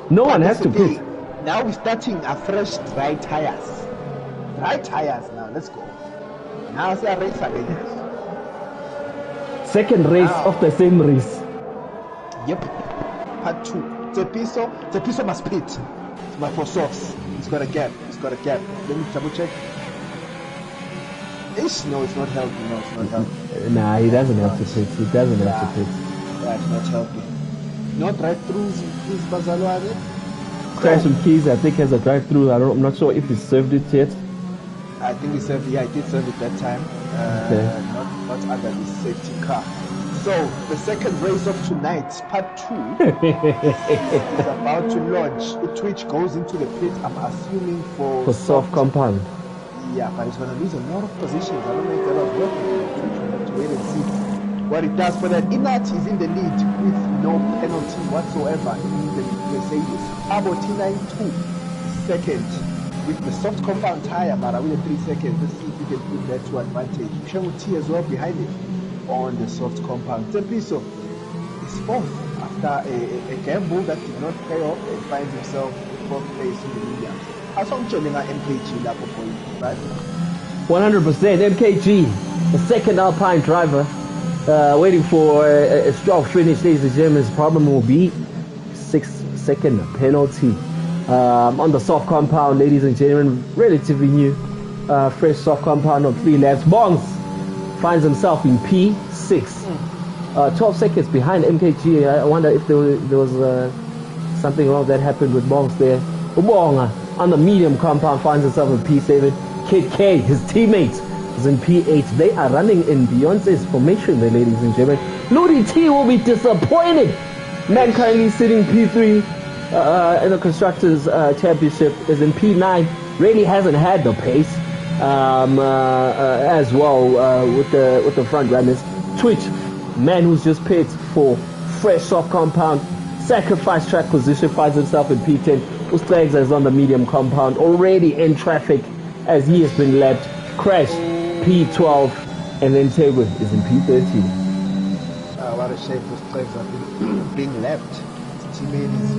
No one has to pit. Now we're starting afresh dry tires. Dry tires now. Let's go. Now it's a race again. Second race of the same race. Yep. Part 2. Tepiso must pit. But for softs. He's got a gap. Let me double check. No, it's not healthy. No, it's not healthy. Nah, he doesn't have to pit. Yeah, it's not healthy. No drive-throughs in Bazalwane. Crash and Keys, I think, has a drive-through. I'm not sure if he served it yet. I think he served it. Yeah, he did serve it that time. Okay. Not under the safety car. So the second race of tonight, part 2, is about to launch. Twitch goes into the pit. I'm assuming for soft compound. Yeah, but it's going to lose a lot of positions. I don't know if that was working. Twitch will have to wait and see what it does for that. Inat is in the lead with no penalty whatsoever in the Mercedes. Abo T92 second with the soft compound tire, but with the 3 seconds. Let's see if we can put that to advantage. Shengu T as well behind it on the soft compound. Tepiso is fourth after a gamble that did not pay off and finds himself in fourth place in the media. As long as MKG lap for you, right? 100% MKG, the second Alpine driver, waiting for a strong finish. Ladies and gentlemen, his problem will be 6-second penalty on the soft compound. Ladies and gentlemen, relatively new, fresh soft compound of 3 laps. Bongs finds himself in P6, 12 seconds behind MKG. I wonder if there was something wrong that happened with Bongs there. Ubonga on the medium compound finds himself in P7. Kid K, his teammate, is in P8. They are running in Beyonce's formation there, ladies and gentlemen. Ludi T will be disappointed. Man currently sitting P3 in the Constructors Championship is in P9. Really hasn't had the pace as well with the front runners. Twitch, man who's just paid for fresh soft compound, sacrifice track position, finds himself in P10. Ustags is on the medium compound, already in traffic as he has been lapped. Crash, P12, and then Tegwe is in P13. What a shame Ustags are being lapped. teammate is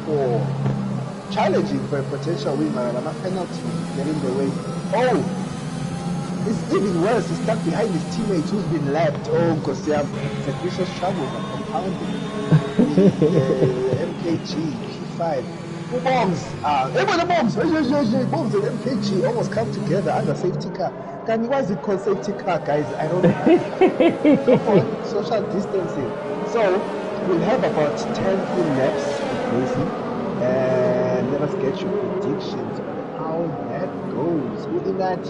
P4. Challenging for a potential win, but a penalty getting the way. Oh! It's even worse, he's stuck behind his teammate who's been lapped. Oh, Tepiso's troubles are compounding. MKG, P5. Bombs! The bombs! Bombs and MKG almost come together under safety car. Why is it called safety car, guys? I don't know. Come on, social distancing. So, we'll have about 10 full laps of racing. And let us get your predictions on how that goes. Within that,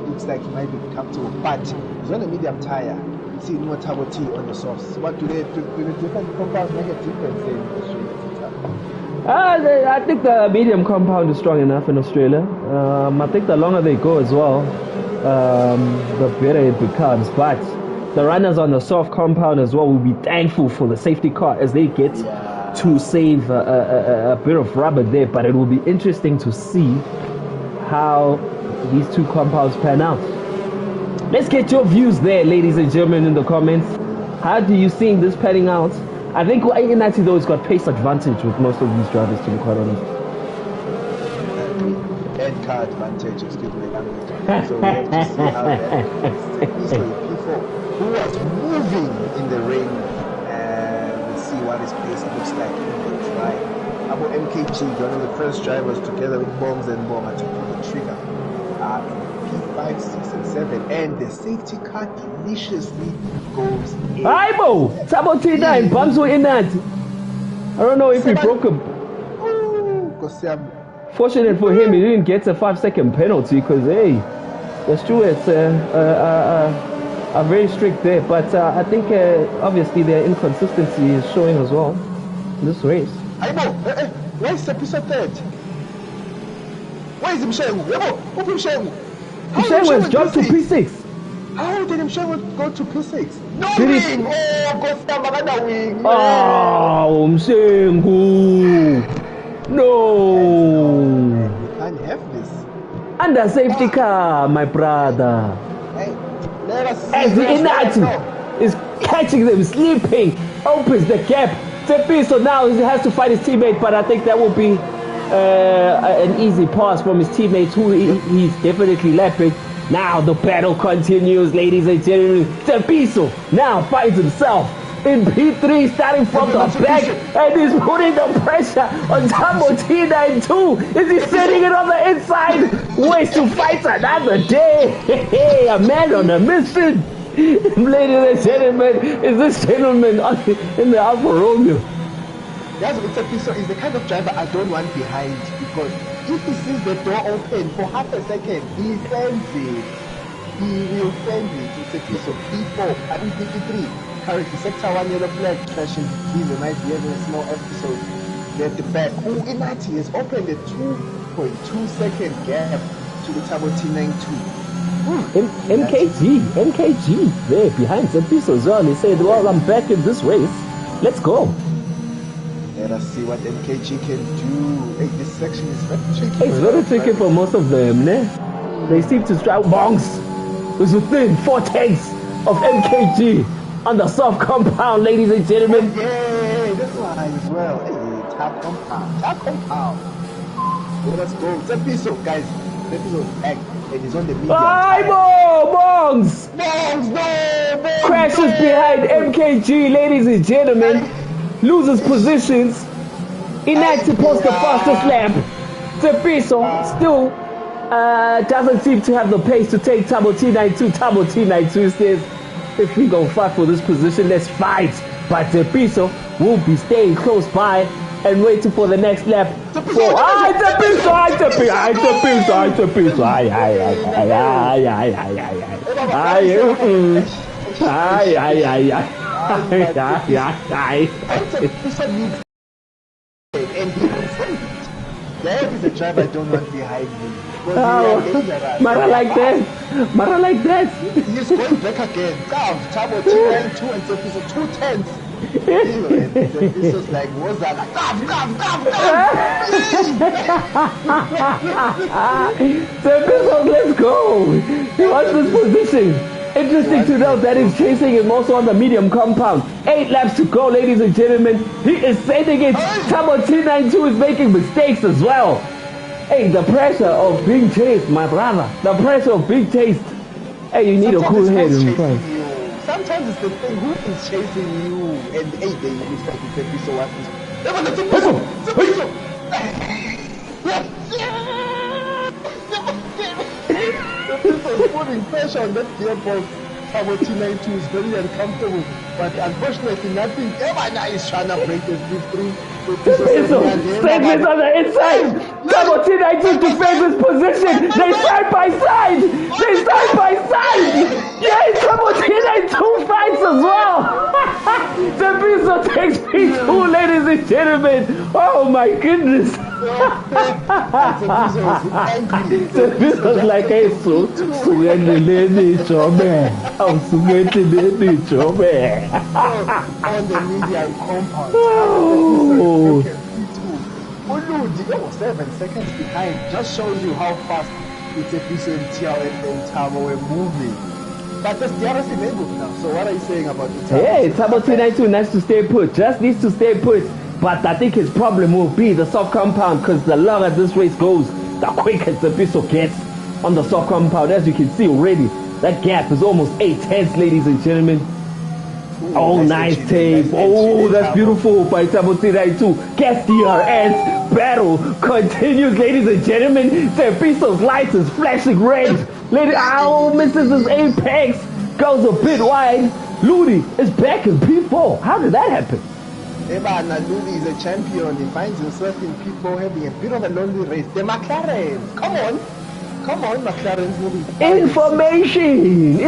looks like he might be comfortable, but he's on a medium tire. See no turbo T on the softs. What do they do? The different compounds make a difference in Australia? I think the medium compound is strong enough in Australia. I think the longer they go as well, the better it becomes. But the runners on the soft compound as well will be thankful for the safety car as they get to save a bit of rubber there. But it will be interesting to see how these two compounds pan out. Let's get your views there, ladies and gentlemen, in the comments. How do you see this panning out? I think United though has got pace advantage with most of these drivers, to be quite honest. And car advantage, excuse me. So we have to see how that is. P4 who was moving in the ring, and we'll see what his pace looks like in the try. About MKG, one of the first drivers together with Bombs and Bomber to pull the trigger. P5, 6, and 7, and the safety car deliciously goes in. Aibo! Sabotina and Bumps were in that. I don't know if he broke a... Fortunate for him, he didn't get a 5-second penalty because, hey, the stewards are very strict there. But I think obviously their inconsistency is showing as well in this race. Aibo! Why is the episode third? Why is Mshengu? Who Mshengu? Mshengu has jumped to P6. How did Mshengu go to P6? No did wing! Wing! Oh, Mshengu! No! We can't have this. Under safety car, my brother. Hey, let us see. As the Inati is catching them sleeping, opens the gap. So now he has to fight his teammate, but I think that will be an easy pass from his teammates, who he's definitely lapping. Now the battle continues, ladies and gentlemen. Tepiso now finds himself in P3, starting from the back, and he's putting the pressure on Tambo T92. Is he setting it on the inside? Ways to fight another day. Hey, a man on a mission. Ladies and gentlemen, is this gentleman in the Alfa Romeo? Yes, Tepiso is the kind of driver I don't want behind, because if he sees the door open for half a second, he fends it. He will fend it. Tepiso P4, I mean P3. Currently, sector 1 yellow flag crashing. He's a nice having a small episode. At the back. Oh, Inati has opened a 2.2 second gap to the Turbo T92. MKG there behind Tepiso as well. He said, well, I'm back in this race. Let's go. Let us see what MKG can do. Hey, this section is very tricky. It's very tricky for most of them, ne? They seem to strike bongs. It's within 4 tenths of MKG on the soft compound, ladies and gentlemen. Yeah, this one as well. Hey, top compound. Let us go. Tepiso, guys. Tepiso back, and he's on the medium. Bongs! Bongs, no! Bongs, crashes behind MKG, ladies and gentlemen. Loses positions. Inactive posts the fastest lap. Tepiso still doesn't seem to have the pace to take Turbo T92. Turbo T92 says, if we go fight for this position, let's fight. But Tepiso will be staying close by and waiting for the next lap. Tepiso! That is a driver I don't want behind me. Mara like that. He's going back again. Turbo T92 and Tepiso 2 tenths. This was like, what's that? Tepiso, let's go. He wants this position. Interesting to note that he's chasing him also on the medium compound. 8 laps to go, ladies and gentlemen. He is sending it. Tabo T92 is making mistakes as well. Hey, the pressure of being chased, my brother. The pressure of being chased. Hey, you need a cool head in front. Sometimes it's the thing who is chasing you, and hey, they looks like it's episode what is. Putting pressure on that gearbox. Tabo T92 is very uncomfortable, but unfortunately, nothing ever is trying to break this through. Straight on the inside. Tabo T92 defends his position. They side by side. Yes, Tabo T92 fights as well. Tepiso takes P2, ladies and gentlemen. Oh my goodness. Tepiso's like, hey, so Sugendele Chobe. I'm Sugendele Chobe. On the median compound. Oh. Uluji, 7 seconds behind, just shows you how fast it's efficient and Tabo were moving. But the DRS enabled now. So what are you saying about the Tabo? Yeah, Tabo T92 needs to stay put. Just needs to stay put. But I think his problem will be the soft compound, because the longer this race goes, the quicker Tepiso gets on the soft compound. As you can see already, that gap is almost 8 tenths, ladies and gentlemen. Ooh, oh, nice tape. Oh, that's beautiful by Tabo T92. Guess DRS battle continues, ladies and gentlemen. Tepiso's lights is flashing red. Misses his apex. Goes a bit wide. Ludi is back in P4. How did that happen? Ludi is a champion. He finds himself in P4 having a bit of a lonely race. The McLaren. Come on, McLaren's moving. Information.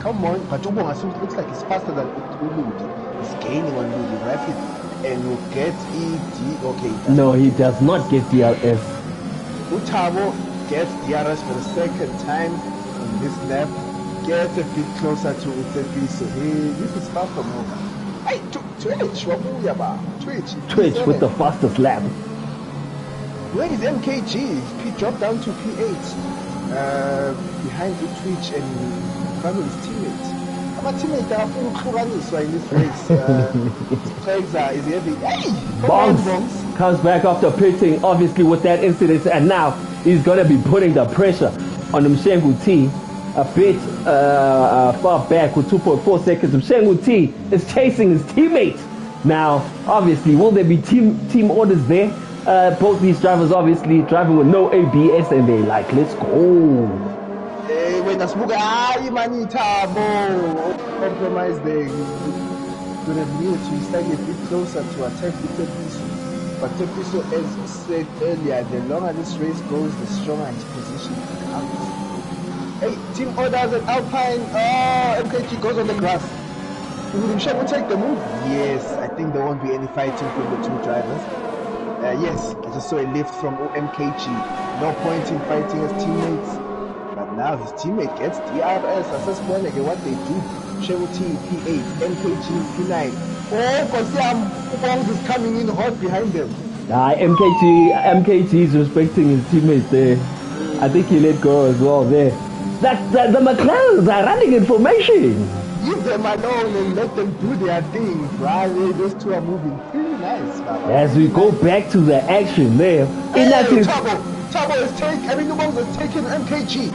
Come on, but Ubonga looks like he's faster than Ludi. He's gaining on Ludi rapid and will get ED. Okay. No, he does not get DRS. Utabo gets DRS for the second time on this lap. Gets a bit closer to Tepiso. Hey, this is far from over. Hey, Twitch with the fastest lap. Where is MKG? He dropped down to P8. Behind the Twitch and in front of his teammates. Our teammates are full Kuranuswa in this race. Trexer is heavy. Hey! Bongs comes back after pitting, obviously, with that incident, and now he's going to be putting the pressure on Mshengu T a bit far back with 2.4 seconds. Mshengu T is chasing his teammates. Now, obviously, will there be team orders there? Both these drivers obviously driving with no ABS, and they're like, let's go. Hey, when that's compromise there, to the mute, he's staying a bit closer to attack the Tepiso. But Tepiso, as said earlier, the longer this race goes, the stronger his position becomes. Hey, team orders at Alpine. MKG goes on the grass. Will Mshengu take the move? Yes, I think there won't be any fighting from the two drivers. Yes, I just saw a lift from MKG. No point in fighting his teammates. But now his teammate gets DRS. I just wonder what they do. Mshengu T P8, MKG P9. Oh, Kosiam Ubongs is coming in hot behind them. MKG is respecting his teammates there. I think he let go as well there. The McLarens are running information. Leave them alone and let them do their thing, right? Those two are moving pretty nice, Baba. As we go back to the action there. Tabo is taking, Ubongs is taking MKG.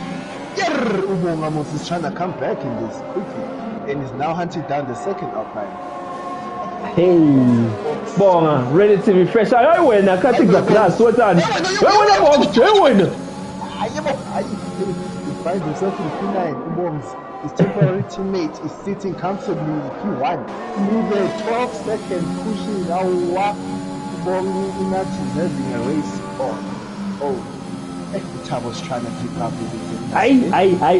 Ubongs is trying to come back in this quickly. And is now hunting down the second Alpine. Hey, Bonga, ready to refresh. I win. I can't take the class. What's on? I finds himself in P9. Ubongs, his temporary teammate, is sitting comfortably in P1. Move there, 12 seconds pushing now. Ubongs not having a race on. Oh, Utabo's trying to keep up with it.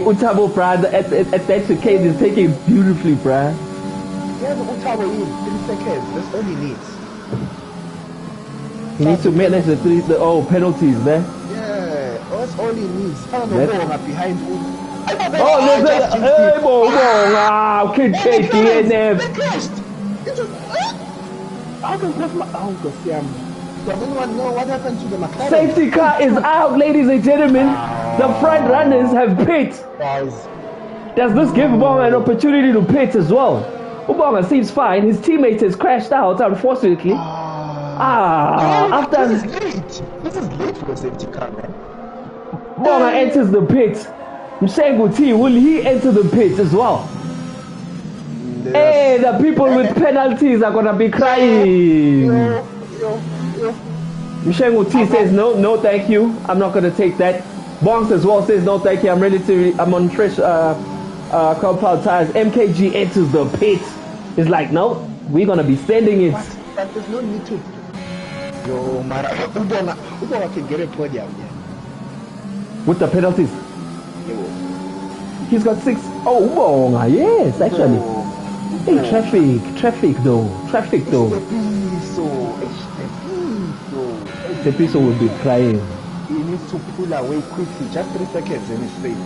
Utabo, brother, at that case is taking beautifully, bruh. Yeah, but Utabo in 3 seconds. That's all he needs. He needs to manage the penalties there. That's all he needs. Behind Kid DNF. Does anyone know what happened to the McLaren? Safety car is out, ladies and gentlemen. The front runners have pit. Guys. Does this give Ubonga an opportunity to pit as well? Ubonga seems fine. His teammate has crashed out, unfortunately. After this is late. This is late for a safety car, man. Ubonga enters the pit. Mshengu T, will he enter the pit as well? Hey, the people with penalties are gonna be crying. Mshengu T says no, thank you. I'm not gonna take that. Bongs as well says no, thank you. I'm on fresh compound tires. MKG enters the pit. It's like, no, we're gonna be sending it. But there's no need to. Yo, man, Ubonga can get a podium here. With the penalties. Yo. He's got 6. Oh, Ubonga, yes, actually. Hey, traffic though. The piso will be crying. He needs to pull away quickly. Just 3 seconds and he's safe.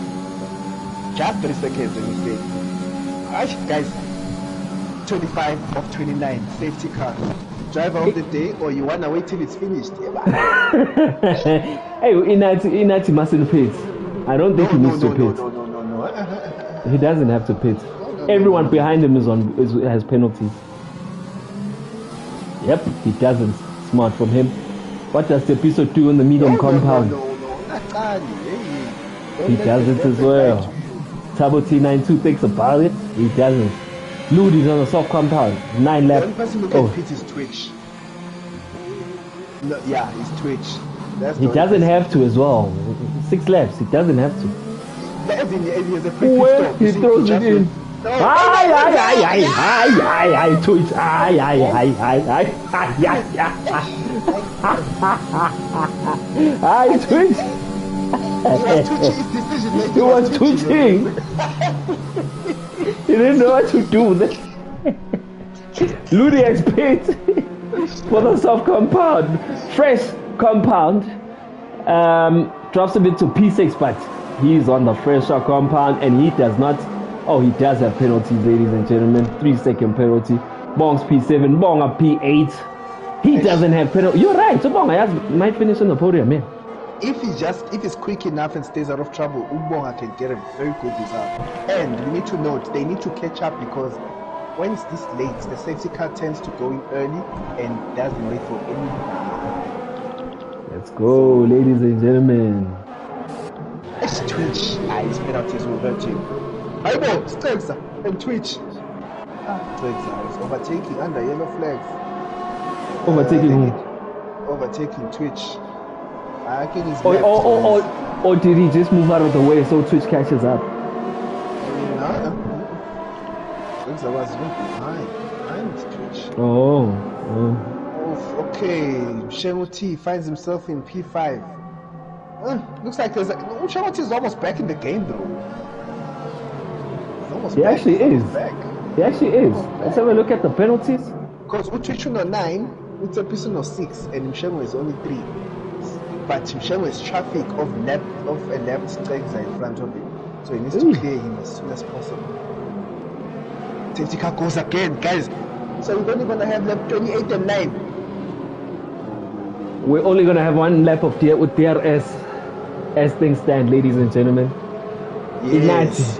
Just 3 seconds and he's safe. Guys, 25 of 29, safety car. Driver of the day, or you wanna wait till it's finished? Hey, Inati mustn't pit. I don't think he needs to pit. No. He doesn't have to pit. Everyone behind him has penalties. Yep, he doesn't. Smart from him. What does the piso do in the medium compound? He doesn't as well. Tabo T92 thinks about it. He doesn't. Ludi's on the soft compound. 9 left. The only person who can pit is Twitch. No, yeah, it's Twitch. He doesn't have to as well. 6 laps. He doesn't have to. Well, he throws it in. Aye, Twitch. Aye, Twitch. He was twitching. He didn't know what to do. Ludi has paid for the soft compound. Fresh compound. Drops a bit to P6, but he's on the fresher compound and he does not. Oh, he does have penalties, ladies and gentlemen. 3-second penalty. Bong's P7, Bonga P8. He doesn't have penalty. You're right. So Bonga might finish on the podium, man. If he's quick enough and stays out of trouble, Ubonga can get a very good result. And we need to note, they need to catch up because when it's this late, the safety car tends to go in early and doesn't wait for anyone. Let's go, ladies and gentlemen. It's Twitch. His penalties will hurt him. Aibo, Stegza and Twitch. Stegza is overtaking under yellow flags. Overtaking who? Overtaking Twitch. I think he's or did he just move out of the way so Twitch catches up? No. Stegza was behind Twitch. Oh. Okay. Shengu T finds himself in P5. Looks like Shengu T is almost back in the game though. He actually is. Let's have a look at the penalties. Because Utwichuno 9, Utsapisono 6, and Mshengo is only 3. But Mshengo is traffic of a left strikes in front of him. So he needs to clear him as soon as possible. Safety car goes again, guys. So we're only gonna have lap 28 and 9. We're only gonna have 1 lap of with DRS as things stand, ladies and gentlemen. Yes.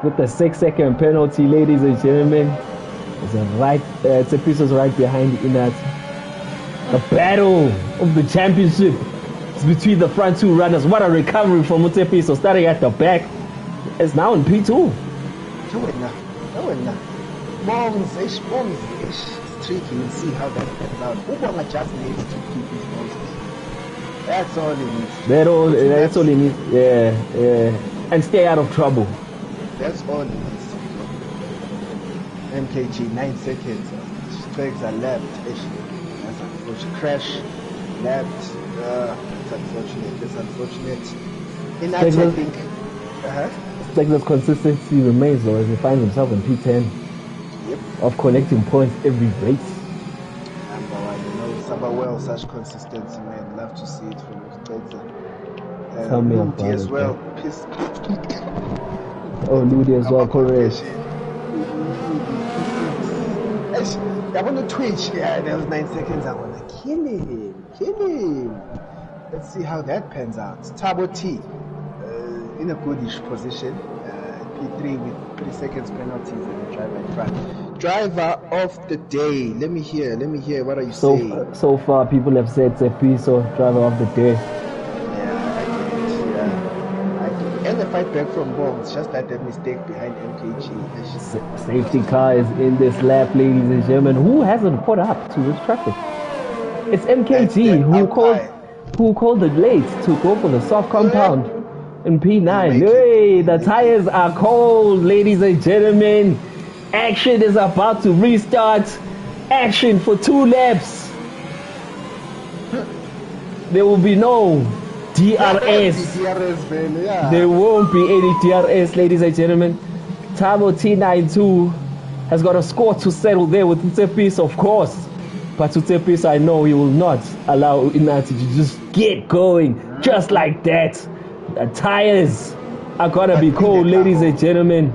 With the 6-second penalty, ladies and gentlemen. It's a piece right behind Inat. The battle of the championship is between the front 2 runners. What a recovery from Mutepiso, starting at the back. It's now in P2. Bombs is tricky. We'll see how that pans out. Ubonga just needs to keep his noses. That's all he needs. That's all he needs. Yeah. And stay out of trouble. That's all it is. MKG 9 seconds. Strikes are left. That's unfortunate. Crash. Left. It's unfortunate. In that I think. Stegner's consistency remains though as he finds himself in P10. Yep. Of collecting points every race. Number 1, Saba well such consistency, man. Love to see it from Stegner. Tell me about Ludi as well. Oh, Ludi as well, correct. I want to twitch. Yeah, there was 9 seconds. I want to kill him. Let's see how that pans out. Tabo T, in a goodish position. P3 with 3 seconds penalties and the driver in front. Driver of the day. Let me hear. What are you saying? So far, people have said Tsepiso, driver of the day. Yeah, I get it. And the fight back from Bones, just that mistake behind MKG. Safety car is in this lap, ladies and gentlemen. Who hasn't caught up to this traffic? It's MKG who called it late to go for the soft compound in P9. Hey, the tires are cold, ladies and gentlemen. Action is about to restart. Action for 2 laps. There will be no DRS. There won't be any DRS, ladies and gentlemen. Tabo T92 has got a score to settle there with Tsepiso, of course. But Tsepiso, I know he will not allow Inati to just get going just like that. The tires are gonna be cold, ladies and gentlemen.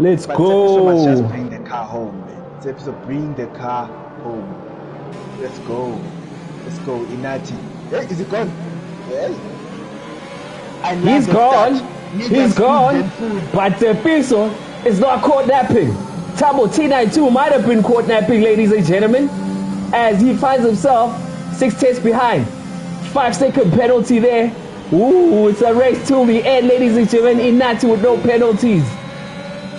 Let's go. Must just bring the car home, man. Tsepiso, bring the car home. Let's go, Inati. Hey, is it gone? Hey. He's gone. But Tsepiso is not caught napping. Tabo T92 might have been caught napping, ladies and gentlemen, as he finds himself 6 tenths behind. 5-second penalty there. Ooh, it's a race till the end, ladies and gentlemen. Inati with no penalties.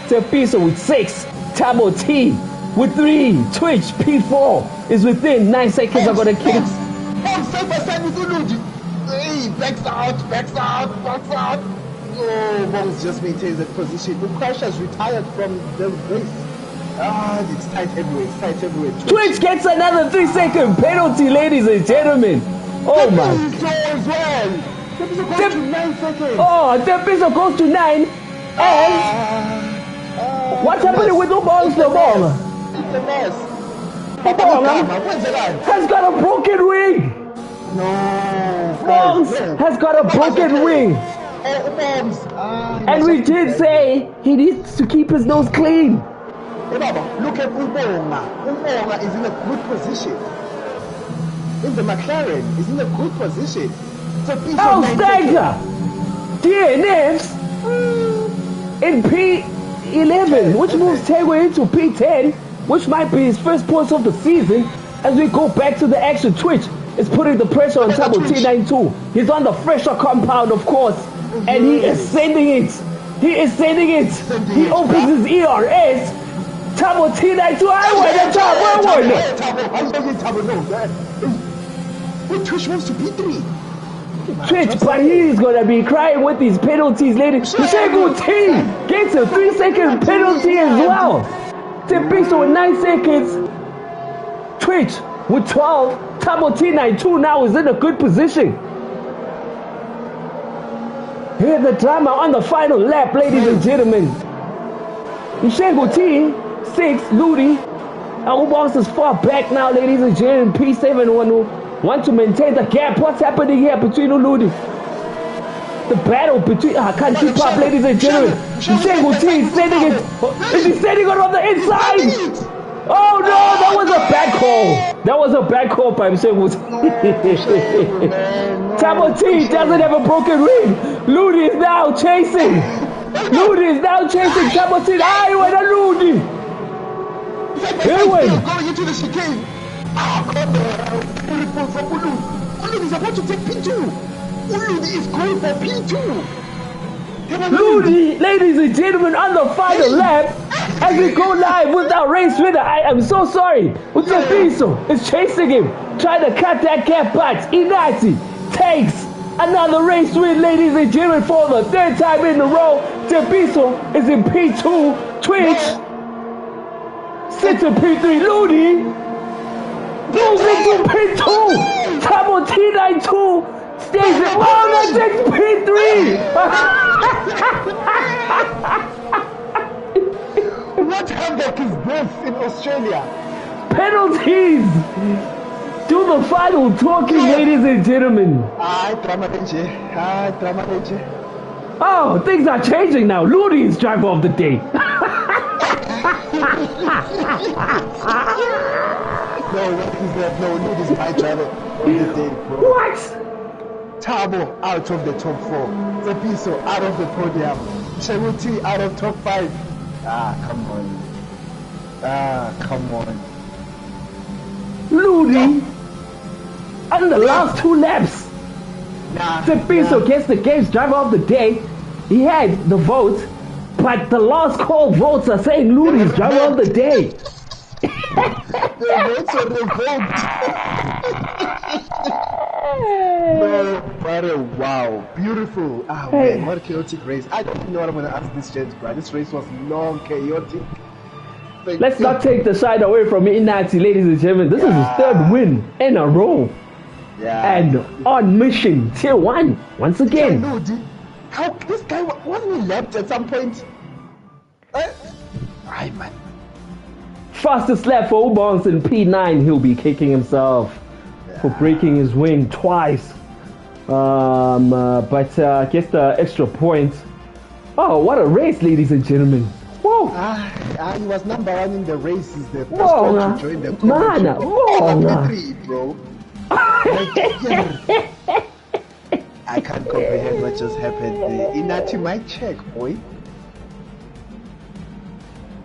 Tsepiso with 6. Tabo T with 3. Twitch P4 is within 9 seconds. I'm gonna kill it. Hey, backs out. Oh, Bones just maintains that position. The crash has retired from the race. It's tight heavyweight. Twitch gets another 3-second penalty, ladies and gentlemen. Oh my. As well. Tsepiso goes to 9 seconds. Oh, Tsepiso goes to 9. And what's happening with Ubong's the ball? It's a mess. Ubong has got a broken wing. No. Bongs has got a broken wing. And we did say he needs to keep his nose clean. Hey, Baba, look at Ubonga. Ubonga is in a good position. In the McLaren, is in a good position. Stagger! DNFs in P11, which moves Tegway into P10, which might be his first points of the season. As we go back to the action, Twitch is putting the pressure on Tabo T92. He's on the fresher compound, of course, and he is sending it. He opens his ERS. Tabo T92, I went. Twitch wants to P3. Twitch, but he's gonna be crying with these penalties later. Shegu T gets a 3-second penalty as well. Tsepiso with 9 seconds. Twitch with 12. Tabo T92 now is in a good position. Here's the drama on the final lap, ladies and gentlemen. Shegu T, 6, Ludi. Ubongs is far back now, ladies and gentlemen. P7 want to maintain the gap. What's happening here between Uludi? The battle between I can't keep up, ladies and gentlemen. Shegu T is sending it. Is he sending it on the inside? Oh no, that was a bad call. That was a bad call by Shegu T. Tabo T doesn't have a broken ring. Ludi is now chasing. Tabo T. I went on Ludi. Going into the chicane. Uludi is about to take P2. Uludi is going for P2. Ludi, ladies and gentlemen, on the final lap, as we go live with our race winner. I am so sorry. Tsepiso is chasing him, trying to cut that gap, but Inati takes another race win, ladies and gentlemen, for the 3rd time in a row. Tsepiso is in P2. Twitch sits in P3. Ludi moves into P2. Tabo T92 stays in. Oh, that takes P3. What havoc is this in Australia? Penalties. Do the final talking, ladies and gentlemen. Oh, things are changing now. Ludi is driver of the day. No, what is that? No, look, is my driver of the day, bro. What? Tabo out of the top 4. Zepiso out of the podium. Cheruti out of top 5. Come on. Come on. Ludi on the last 2 laps. Zepiso gets the game's driver of the day. He had the vote, but the last call votes are saying Ludi's driver of the day. The votes are revoked. No, but wow, beautiful. Man, what a chaotic race. I don't know what I'm gonna ask this gents, bro. This race was long, chaotic. Let's not take the shine away from Inati, ladies and gentlemen. This is his 3rd win in a row. And on mission, tier 1, once again. How this guy wasn't he lapped at some point? Aye, man. Fastest lap for Ubons in P9. He'll be kicking himself for breaking his wing twice. But gets the extra point. Oh, what a race, ladies and gentlemen. Whoa. He was number 1 in the race. He's the first one to join the commentary. Bro. I can't comprehend what just happened there. Inati, mic check, boy.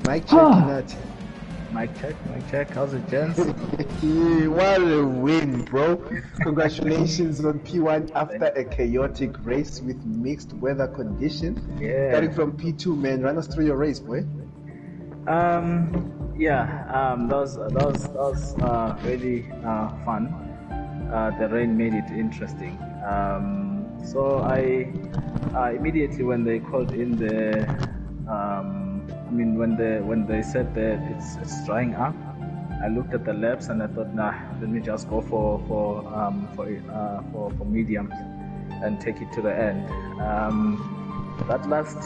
Mic check, Inati. Mic check. How's it, gents? What a win, bro. Congratulations on P1 after a chaotic race with mixed weather conditions. Yeah. Starting from P2, man. Run us through your race, boy. That was really fun. The rain made it interesting. So I immediately when they called in the when they said that it's drying up, I looked at the laps and I thought, nah, let me just go for mediums and take it to the end. That last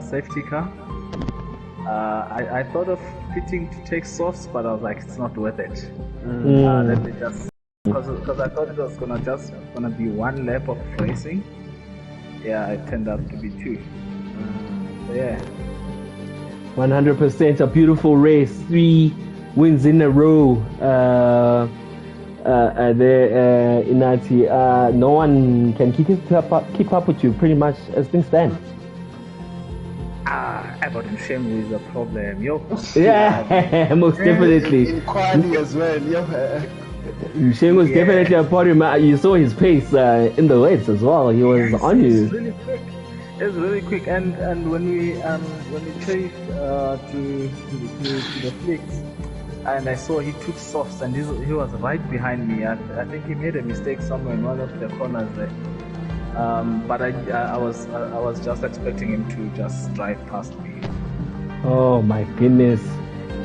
safety car, I thought of pitting to take softs, but I was like, it's not worth it. Let me just because I thought it was gonna be 1 lap of racing. Yeah, it turned out to be 2. So yeah, 100% a beautiful race. 3 wins in a row. There, Inati. No one can keep up with you pretty much as things stand. I got shame with the problem, yo. Yeah, most definitely. In quality as well, yo. Shane was definitely a podium. You saw his pace in the race as well. He was on you. It's really quick. It's really quick. And when we chased to the flicks, and I saw he took softs, and he was right behind me. I think he made a mistake somewhere in one of the corners there. But I was just expecting him to just drive past me. Oh my goodness!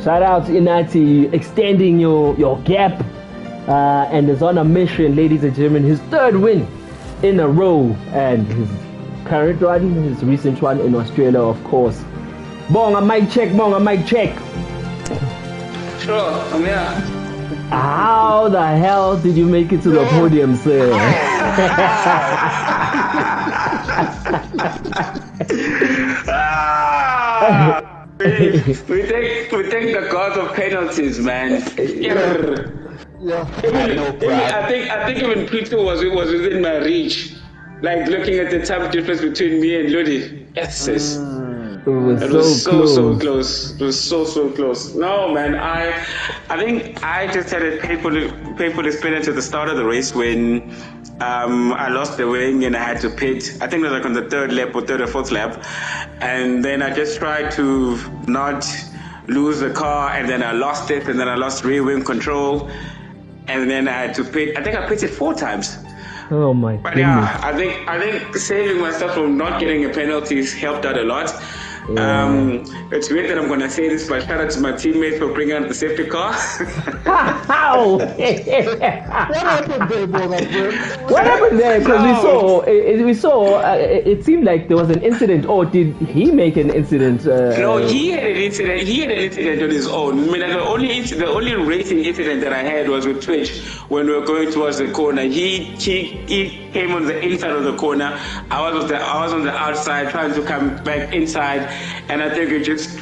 Shout out to Inati extending your gap. And is on a mission, ladies and gentlemen. His 3rd win in a row, and his current one, his recent one in Australia, of course. Bonga mic check. Sure, I'm here. How the hell did you make it to the podium, sir? We take the gods of penalties, man. I think even P2 was within my reach. Like looking at the time difference between me and Lodi. Yes. It was so close. It was so close. No, man. I think I just had a painful experience at the start of the race when I lost the wing and I had to pit. I think it was like on the 3rd lap or 3rd or 4th lap, and then I just tried to not lose the car, and then I lost it, and then I lost rear wing control, and then I had to pit. I think I pitted 4 times. Oh my But goodness. yeah, I think saving myself from not getting a penalty helped out a lot. It's weird that I'm gonna say this, but shout out to my teammates for bringing out the safety car. How? What happened there, brother? What happened there? Because we saw. It seemed like there was an incident. Or did he make an incident? No, he had an incident. He had an incident on his own. I mean, the only racing incident that I had was with Twitch when we were going towards the corner. He came on the inside of the corner. I was on the outside trying to come back inside, and I think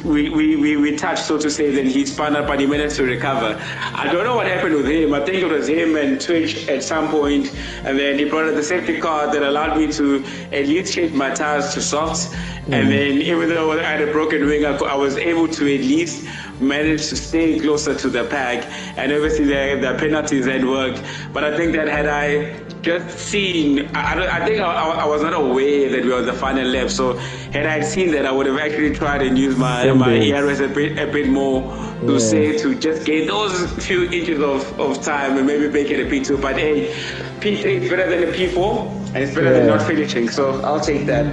we touched, so to say. Then he spun up, but he managed to recover. I don't know what happened with him. I think it was him and Twitch at some point, and then he brought out the safety car that allowed me to at least change my tires to softs. And then even though I had a broken wing, I was able to at least manage to stay closer to the pack. And obviously the penalties had worked. But I think that had I just seen, I think I was not aware that we were on the final lap. So had I seen that, I would have actually tried and used my ERS a bit more to say, to just gain those few inches of time and maybe make it a P2. But hey, P3 is better than a P4, and it's better than not finishing. So I'll take that.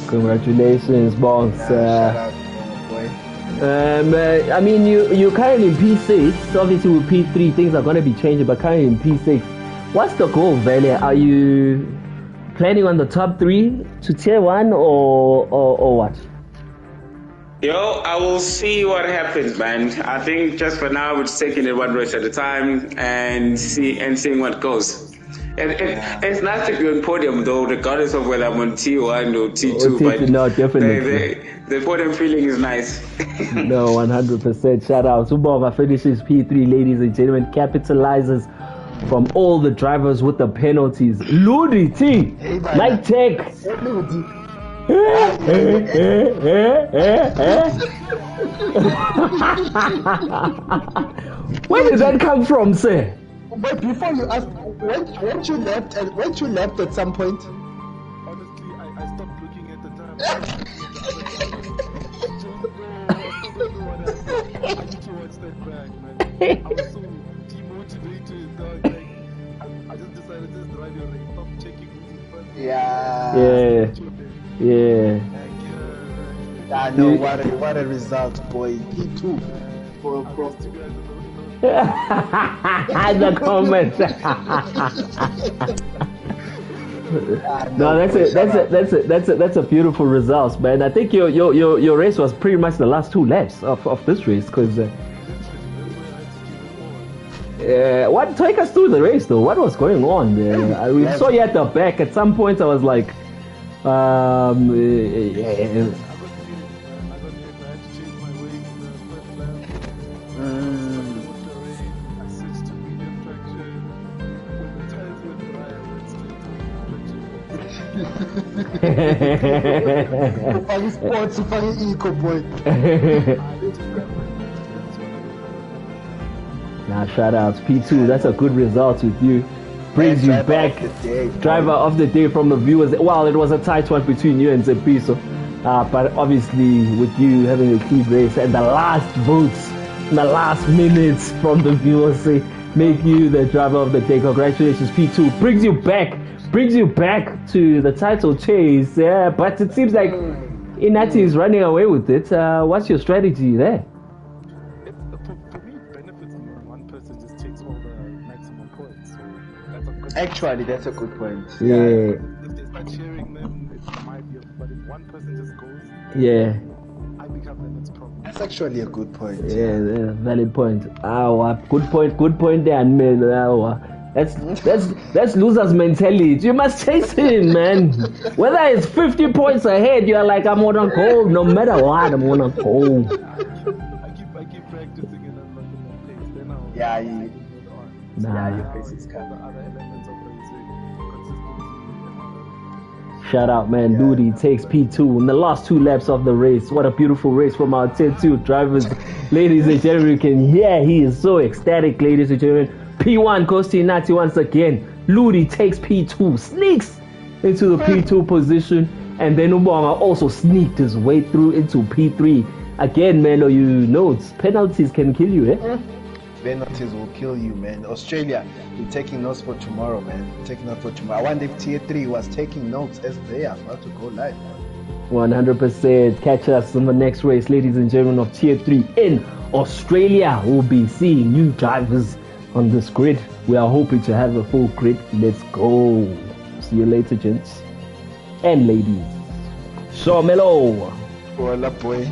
Congratulations, boss. Shout out, boy. I mean, you're currently in P6. Obviously, with P3, things are going to be changing, but currently in P6, what's the goal, Vele? Are you planning on the top 3 to tier 1 or what? Yo, I will see what happens, man. I think just for now, we're just taking it one race at a time and seeing what goes. It's nice to be on podium, though, regardless of whether I'm on T1 or T2. But no, definitely. The podium feeling is nice. No, 100%. Shout out. Subova finishes P3, ladies and gentlemen. Capitalizes from all the drivers with the penalties. Ludi T. Mike Tech. Where did that come from, sir? But before you ask, weren't you left at some point? Honestly, I stopped looking at the time. I need to watch that back, man. I was so demotivated, dog. Like, I just decided to just drive your race, stop checking who's in front. I know what a result, boy. P2 for the comment. No, that's a beautiful result, man. I think your race was pretty much the last 2 laps of this race, because what take us through the race though? What was going on there? We saw you at the back. At some point, I was like, sports, eco boy. Nah, shout outs. P2, that's a good result with you. Brings you back. Driver of the day from the viewers. Well, it was a tight one between you and Zepiso. But obviously, with you having a key race and the last votes, the last minutes from the viewers make you the driver of the day. Congratulations, P2. Brings you back to the title chase. Yeah, but it seems like Inati is running away with it. What's your strategy there? For me, it benefits when one person just takes all the maximum points. So that's a good Actually, that's a good point. Yeah. If they start sharing them, it's my view. But if one person just goes, I become the next problem. That's actually a good point. Yeah, valid point. Good point there, man. That's loser's mentality. You must chase him, man. Whether it's 50 points ahead, you're like, I'm gonna go. No matter what, I'm gonna go. I keep practicing and unlocking my pace. Then I'll your pace is the coming. other elements of racing, consistency. Shout out, man. Ludi takes P2 in the last 2 laps of the race. What a beautiful race from our tier 2 drivers. Ladies and gentlemen, you can hear he is so ecstatic, ladies and gentlemen. P1 goes to Inati once again. Ludi takes P2, sneaks into the P2 position, and then Ubama also sneaked his way through into P3. Again, man, you know, penalties can kill you, eh? Penalties will kill you, man. Australia, you're taking notes for tomorrow, man. Taking notes for tomorrow. I wonder if tier 3 was taking notes as they are about to go live. 100%. Catch us on the next race, ladies and gentlemen, of tier 3 in Australia. We'll be seeing new drivers on this grid. We are hoping to have a full grid. Let's go. See you later, gents and ladies. So, Melo. Hola, boy.